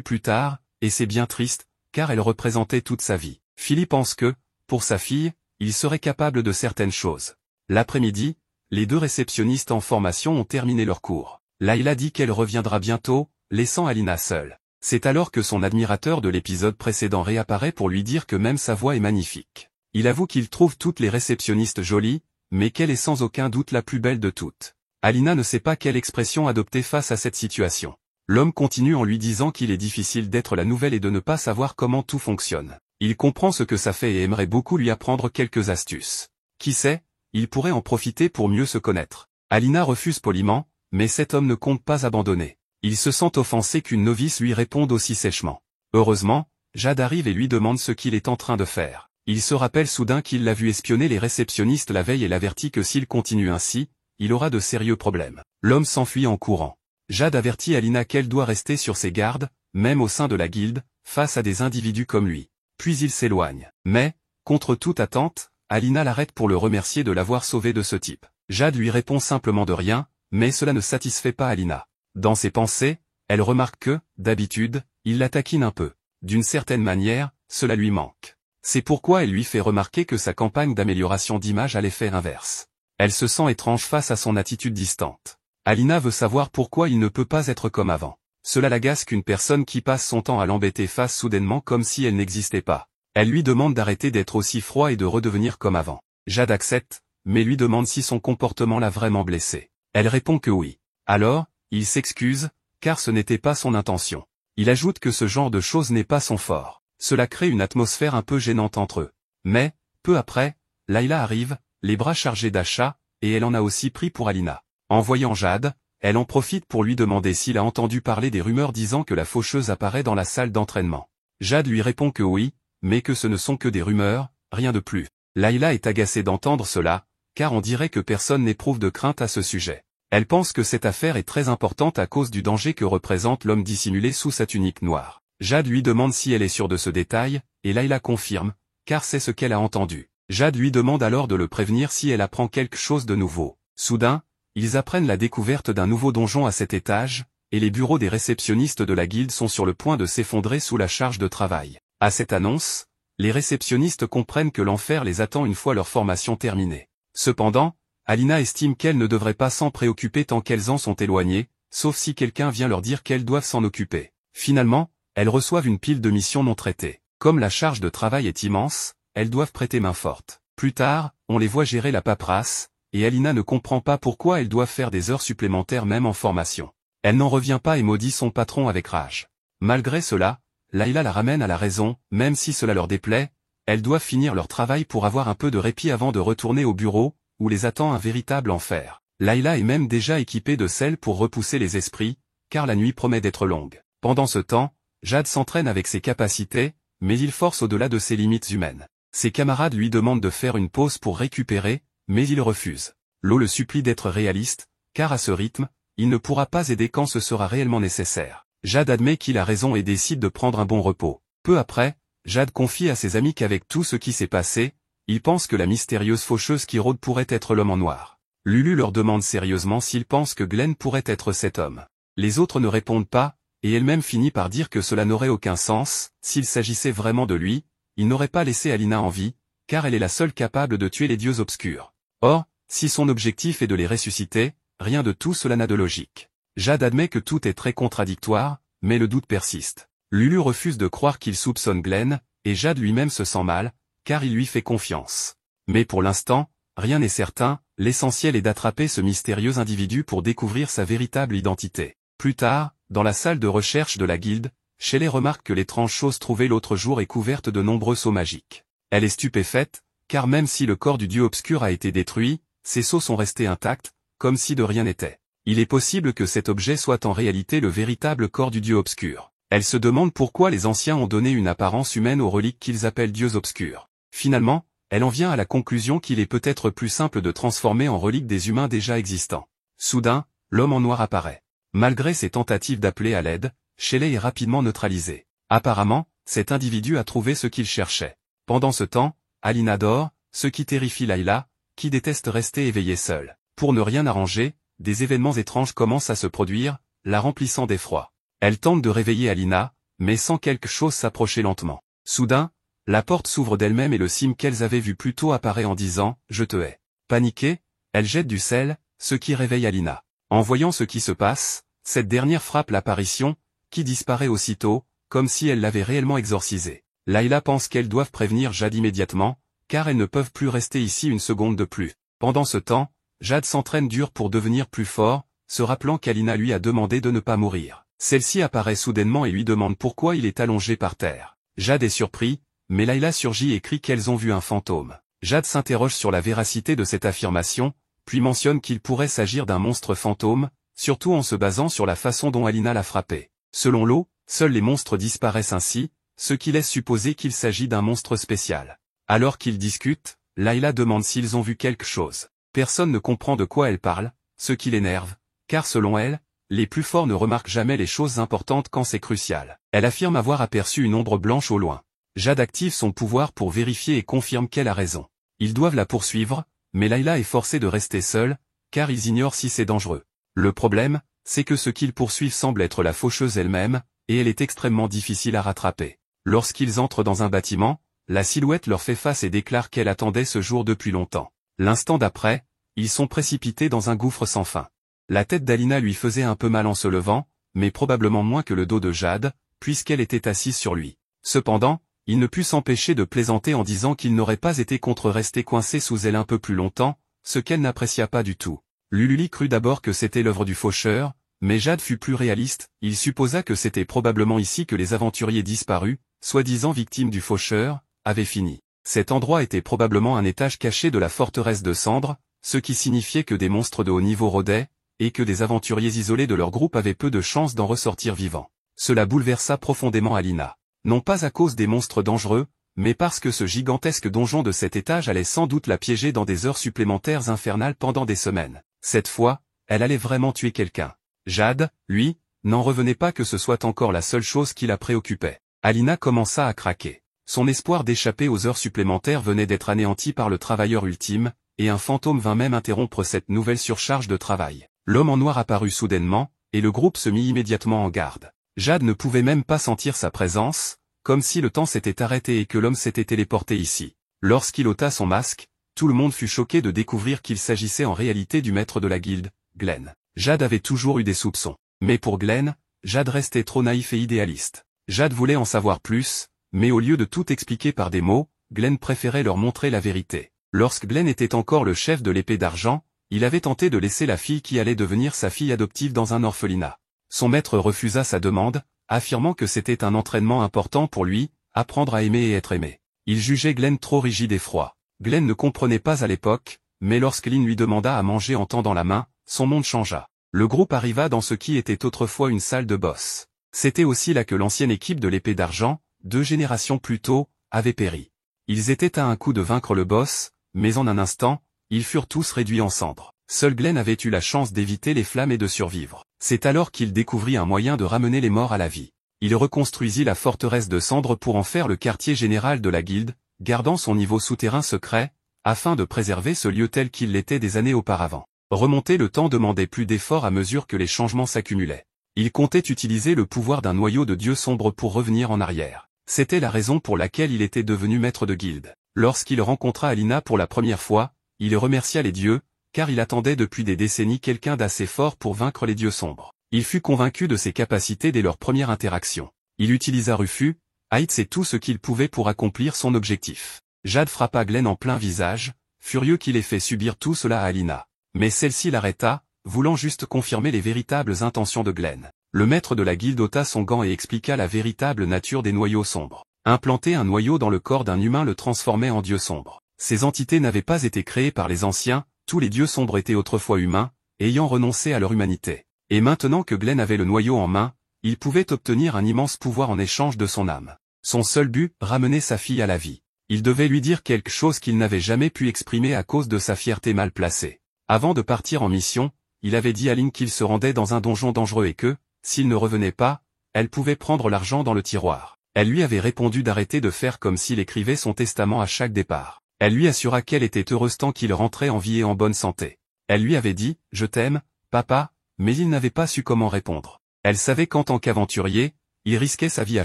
plus tard, et c'est bien triste, car elle représentait toute sa vie. Philly pense que, pour sa fille, il serait capable de certaines choses. L'après-midi, les deux réceptionnistes en formation ont terminé leur cours. Layla dit qu'elle reviendra bientôt, laissant Alina seule. C'est alors que son admirateur de l'épisode précédent réapparaît pour lui dire que même sa voix est magnifique. Il avoue qu'il trouve toutes les réceptionnistes jolies, mais qu'elle est sans aucun doute la plus belle de toutes. Alina ne sait pas quelle expression adopter face à cette situation. L'homme continue en lui disant qu'il est difficile d'être la nouvelle et de ne pas savoir comment tout fonctionne. Il comprend ce que ça fait et aimerait beaucoup lui apprendre quelques astuces. Qui sait, il pourrait en profiter pour mieux se connaître. Alina refuse poliment, mais cet homme ne compte pas abandonner. Il se sent offensé qu'une novice lui réponde aussi sèchement. Heureusement, Jade arrive et lui demande ce qu'il est en train de faire. Il se rappelle soudain qu'il l'a vu espionner les réceptionnistes la veille et l'avertit que s'il continue ainsi, il aura de sérieux problèmes. L'homme s'enfuit en courant. Jade avertit Alina qu'elle doit rester sur ses gardes, même au sein de la guilde, face à des individus comme lui. Puis il s'éloigne. Mais, contre toute attente, Alina l'arrête pour le remercier de l'avoir sauvé de ce type. Jade lui répond simplement de rien, mais cela ne satisfait pas Alina. Dans ses pensées, elle remarque que, d'habitude, il la taquine un peu. D'une certaine manière, cela lui manque. C'est pourquoi elle lui fait remarquer que sa campagne d'amélioration d'image a l'effet inverse. Elle se sent étrange face à son attitude distante. Alina veut savoir pourquoi il ne peut pas être comme avant. Cela l'agace qu'une personne qui passe son temps à l'embêter fasse soudainement comme si elle n'existait pas. Elle lui demande d'arrêter d'être aussi froid et de redevenir comme avant. Jade accepte, mais lui demande si son comportement l'a vraiment blessé. Elle répond que oui. Alors, il s'excuse, car ce n'était pas son intention. Il ajoute que ce genre de choses n'est pas son fort. Cela crée une atmosphère un peu gênante entre eux. Mais, peu après, Layla arrive, les bras chargés d'achats, et elle en a aussi pris pour Alina. En voyant Jade, elle en profite pour lui demander s'il a entendu parler des rumeurs disant que la faucheuse apparaît dans la salle d'entraînement. Jade lui répond que oui, mais que ce ne sont que des rumeurs, rien de plus. Layla est agacée d'entendre cela, car on dirait que personne n'éprouve de crainte à ce sujet. Elle pense que cette affaire est très importante à cause du danger que représente l'homme dissimulé sous sa tunique noire. Jade lui demande si elle est sûre de ce détail, et Layla confirme, car c'est ce qu'elle a entendu. Jade lui demande alors de le prévenir si elle apprend quelque chose de nouveau. Soudain, ils apprennent la découverte d'un nouveau donjon à cet étage, et les bureaux des réceptionnistes de la guilde sont sur le point de s'effondrer sous la charge de travail. À cette annonce, les réceptionnistes comprennent que l'enfer les attend une fois leur formation terminée. Cependant, Alina estime qu'elles ne devraient pas s'en préoccuper tant qu'elles en sont éloignées, sauf si quelqu'un vient leur dire qu'elles doivent s'en occuper. Finalement, elles reçoivent une pile de missions non traitées. Comme la charge de travail est immense, elles doivent prêter main forte. Plus tard, on les voit gérer la paperasse, et Alina ne comprend pas pourquoi elles doivent faire des heures supplémentaires même en formation. Elle n'en revient pas et maudit son patron avec rage. Malgré cela, Layla la ramène à la raison, même si cela leur déplaît, elles doivent finir leur travail pour avoir un peu de répit avant de retourner au bureau, où les attend un véritable enfer. Layla est même déjà équipée de sel pour repousser les esprits, car la nuit promet d'être longue. Pendant ce temps, Jade s'entraîne avec ses capacités, mais il force au-delà de ses limites humaines. Ses camarades lui demandent de faire une pause pour récupérer, mais il refuse. Lo le supplie d'être réaliste, car à ce rythme, il ne pourra pas aider quand ce sera réellement nécessaire. Jade admet qu'il a raison et décide de prendre un bon repos. Peu après, Jade confie à ses amis qu'avec tout ce qui s'est passé, il pense que la mystérieuse faucheuse qui rôde pourrait être l'homme en noir. Lulu leur demande sérieusement s'ils pensent que Glenn pourrait être cet homme. Les autres ne répondent pas, et elle-même finit par dire que cela n'aurait aucun sens, s'il s'agissait vraiment de lui, il n'aurait pas laissé Alina en vie, car elle est la seule capable de tuer les dieux obscurs. Or, si son objectif est de les ressusciter, rien de tout cela n'a de logique. Jade admet que tout est très contradictoire, mais le doute persiste. Lulu refuse de croire qu'il soupçonne Glenn, et Jade lui-même se sent mal, car il lui fait confiance. Mais pour l'instant, rien n'est certain, l'essentiel est d'attraper ce mystérieux individu pour découvrir sa véritable identité. Plus tard, dans la salle de recherche de la guilde, Shelley remarque que l'étrange chose trouvée l'autre jour est couverte de nombreux sceaux magiques. Elle est stupéfaite, car même si le corps du dieu obscur a été détruit, ces sceaux sont restés intacts, comme si de rien n'était. Il est possible que cet objet soit en réalité le véritable corps du dieu obscur. Elle se demande pourquoi les anciens ont donné une apparence humaine aux reliques qu'ils appellent dieux obscurs. Finalement, elle en vient à la conclusion qu'il est peut-être plus simple de transformer en reliques des humains déjà existants. Soudain, l'homme en noir apparaît. Malgré ses tentatives d'appeler à l'aide, Shelley est rapidement neutralisé. Apparemment, cet individu a trouvé ce qu'il cherchait. Pendant ce temps, Alina dort, ce qui terrifie Layla, qui déteste rester éveillée seule. Pour ne rien arranger, des événements étranges commencent à se produire, la remplissant d'effroi. Elle tente de réveiller Alina, mais sent quelque chose s'approcher lentement. Soudain, la porte s'ouvre d'elle-même et le sim qu'elles avaient vu plus tôt apparaît en disant « Je te hais ». Paniquée, elle jette du sel, ce qui réveille Alina. En voyant ce qui se passe, cette dernière frappe l'apparition, qui disparaît aussitôt, comme si elle l'avait réellement exorcisée. Layla pense qu'elles doivent prévenir Jade immédiatement, car elles ne peuvent plus rester ici une seconde de plus. Pendant ce temps, Jade s'entraîne dur pour devenir plus fort, se rappelant qu'Alina lui a demandé de ne pas mourir. Celle-ci apparaît soudainement et lui demande pourquoi il est allongé par terre. Jade est surpris, mais Layla surgit et crie qu'elles ont vu un fantôme. Jade s'interroge sur la véracité de cette affirmation, puis mentionne qu'il pourrait s'agir d'un monstre fantôme, surtout en se basant sur la façon dont Alina l'a frappé. Selon l'eau, seuls les monstres disparaissent ainsi, ce qui laisse supposer qu'il s'agit d'un monstre spécial. Alors qu'ils discutent, Layla demande s'ils ont vu quelque chose. Personne ne comprend de quoi elle parle, ce qui l'énerve, car selon elle, les plus forts ne remarquent jamais les choses importantes quand c'est crucial. Elle affirme avoir aperçu une ombre blanche au loin. Jade active son pouvoir pour vérifier et confirme qu'elle a raison. Ils doivent la poursuivre, mais Layla est forcée de rester seule, car ils ignorent si c'est dangereux. Le problème, c'est que ce qu'ils poursuivent semble être la faucheuse elle-même, et elle est extrêmement difficile à rattraper. Lorsqu'ils entrent dans un bâtiment, la silhouette leur fait face et déclare qu'elle attendait ce jour depuis longtemps. L'instant d'après, ils sont précipités dans un gouffre sans fin. La tête d'Alina lui faisait un peu mal en se levant, mais probablement moins que le dos de Jade, puisqu'elle était assise sur lui. Cependant, il ne put s'empêcher de plaisanter en disant qu'il n'aurait pas été contre rester coincé sous elle un peu plus longtemps, ce qu'elle n'apprécia pas du tout. Lululi crut d'abord que c'était l'œuvre du faucheur, mais Jade fut plus réaliste, il supposa que c'était probablement ici que les aventuriers disparus, soi-disant victimes du faucheur, avaient fini. Cet endroit était probablement un étage caché de la forteresse de cendres, ce qui signifiait que des monstres de haut niveau rôdaient, et que des aventuriers isolés de leur groupe avaient peu de chances d'en ressortir vivants. Cela bouleversa profondément Alina. Non pas à cause des monstres dangereux, mais parce que ce gigantesque donjon de cet étage allait sans doute la piéger dans des heures supplémentaires infernales pendant des semaines. Cette fois, elle allait vraiment tuer quelqu'un. Jade, lui, n'en revenait pas que ce soit encore la seule chose qui la préoccupait. Alina commença à craquer. Son espoir d'échapper aux heures supplémentaires venait d'être anéanti par le travailleur ultime, et un fantôme vint même interrompre cette nouvelle surcharge de travail. L'homme en noir apparut soudainement, et le groupe se mit immédiatement en garde. Jade ne pouvait même pas sentir sa présence, comme si le temps s'était arrêté et que l'homme s'était téléporté ici. Lorsqu'il ôta son masque, tout le monde fut choqué de découvrir qu'il s'agissait en réalité du maître de la guilde, Glenn. Jade avait toujours eu des soupçons. Mais pour Glenn, Jade restait trop naïf et idéaliste. Jade voulait en savoir plus, mais au lieu de tout expliquer par des mots, Glenn préférait leur montrer la vérité. Lorsque Glenn était encore le chef de l'épée d'argent, il avait tenté de laisser la fille qui allait devenir sa fille adoptive dans un orphelinat. Son maître refusa sa demande, affirmant que c'était un entraînement important pour lui, apprendre à aimer et être aimé. Il jugeait Glenn trop rigide et froid. Glenn ne comprenait pas à l'époque, mais lorsque Lynn lui demanda à manger en tendant la main, son monde changea. Le groupe arriva dans ce qui était autrefois une salle de boss. C'était aussi là que l'ancienne équipe de l'épée d'argent, 2 générations plus tôt, avait péri. Ils étaient à un coup de vaincre le boss, mais en un instant, ils furent tous réduits en cendres. Seul Glenn avait eu la chance d'éviter les flammes et de survivre. C'est alors qu'il découvrit un moyen de ramener les morts à la vie. Il reconstruisit la forteresse de cendres pour en faire le quartier général de la guilde, gardant son niveau souterrain secret, afin de préserver ce lieu tel qu'il l'était des années auparavant. Remonter le temps demandait plus d'efforts à mesure que les changements s'accumulaient. Il comptait utiliser le pouvoir d'un noyau de dieu sombre pour revenir en arrière. C'était la raison pour laquelle il était devenu maître de guilde. Lorsqu'il rencontra Alina pour la première fois, il remercia les dieux, car il attendait depuis des décennies quelqu'un d'assez fort pour vaincre les dieux sombres. Il fut convaincu de ses capacités dès leur première interaction. Il utilisa Rufus, Heights et tout ce qu'il pouvait pour accomplir son objectif. Jade frappa Glenn en plein visage, furieux qu'il ait fait subir tout cela à Alina. Mais celle-ci l'arrêta, voulant juste confirmer les véritables intentions de Glenn. Le maître de la guilde ôta son gant et expliqua la véritable nature des noyaux sombres. Implanter un noyau dans le corps d'un humain le transformait en dieu sombre. Ces entités n'avaient pas été créées par les anciens, tous les dieux sombres étaient autrefois humains, ayant renoncé à leur humanité. Et maintenant que Glenn avait le noyau en main, il pouvait obtenir un immense pouvoir en échange de son âme. Son seul but, ramener sa fille à la vie. Il devait lui dire quelque chose qu'il n'avait jamais pu exprimer à cause de sa fierté mal placée. Avant de partir en mission, il avait dit à Lynn qu'il se rendait dans un donjon dangereux et que, s'il ne revenait pas, elle pouvait prendre l'argent dans le tiroir. Elle lui avait répondu d'arrêter de faire comme s'il écrivait son testament à chaque départ. Elle lui assura qu'elle était heureuse tant qu'il rentrait en vie et en bonne santé. Elle lui avait dit « Je t'aime, papa », mais il n'avait pas su comment répondre. Elle savait qu'en tant qu'aventurier, il risquait sa vie à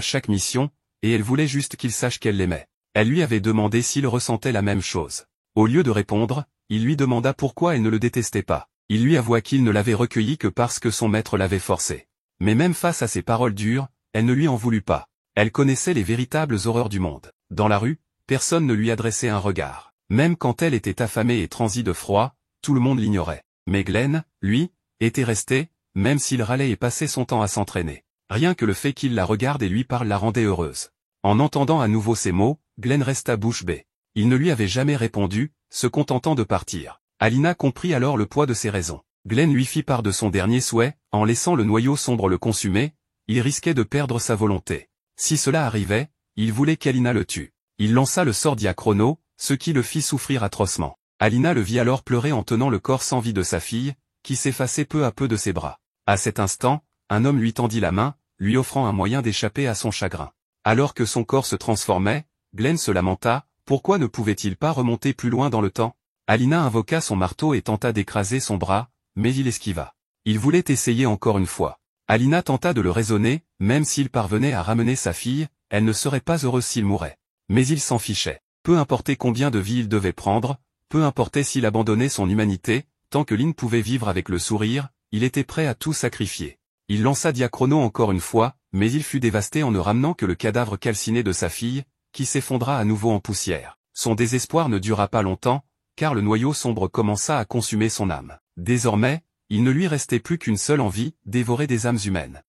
chaque mission, et elle voulait juste qu'il sache qu'elle l'aimait. Elle lui avait demandé s'il ressentait la même chose. Au lieu de répondre, il lui demanda pourquoi elle ne le détestait pas. Il lui avoua qu'il ne l'avait recueilli que parce que son maître l'avait forcé. Mais même face à ces paroles dures, elle ne lui en voulut pas. Elle connaissait les véritables horreurs du monde. Dans la rue, personne ne lui adressait un regard. Même quand elle était affamée et transie de froid, tout le monde l'ignorait. Mais Glenn, lui, était resté, même s'il râlait et passait son temps à s'entraîner. Rien que le fait qu'il la regarde et lui parle la rendait heureuse. En entendant à nouveau ces mots, Glenn resta bouche bée. Il ne lui avait jamais répondu, se contentant de partir. Alina comprit alors le poids de ses raisons. Glenn lui fit part de son dernier souhait, en laissant le noyau sombre le consumer, il risquait de perdre sa volonté. Si cela arrivait, il voulait qu'Alina le tue. Il lança le sort Diachrono, ce qui le fit souffrir atrocement. Alina le vit alors pleurer en tenant le corps sans vie de sa fille, qui s'effaçait peu à peu de ses bras. À cet instant, un homme lui tendit la main, lui offrant un moyen d'échapper à son chagrin. Alors que son corps se transformait, Glenn se lamenta, pourquoi ne pouvait-il pas remonter plus loin dans le temps? Alina invoqua son marteau et tenta d'écraser son bras, mais il esquiva. Il voulait essayer encore une fois. Alina tenta de le raisonner, même s'il parvenait à ramener sa fille, elle ne serait pas heureuse s'il mourait. Mais il s'en fichait. Peu importait combien de vies il devait prendre, peu importait s'il abandonnait son humanité, tant que Lynn pouvait vivre avec le sourire, il était prêt à tout sacrifier. Il lança Diachrono encore une fois, mais il fut dévasté en ne ramenant que le cadavre calciné de sa fille, qui s'effondra à nouveau en poussière. Son désespoir ne dura pas longtemps, car le noyau sombre commença à consumer son âme. Désormais, il ne lui restait plus qu'une seule envie, dévorer des âmes humaines.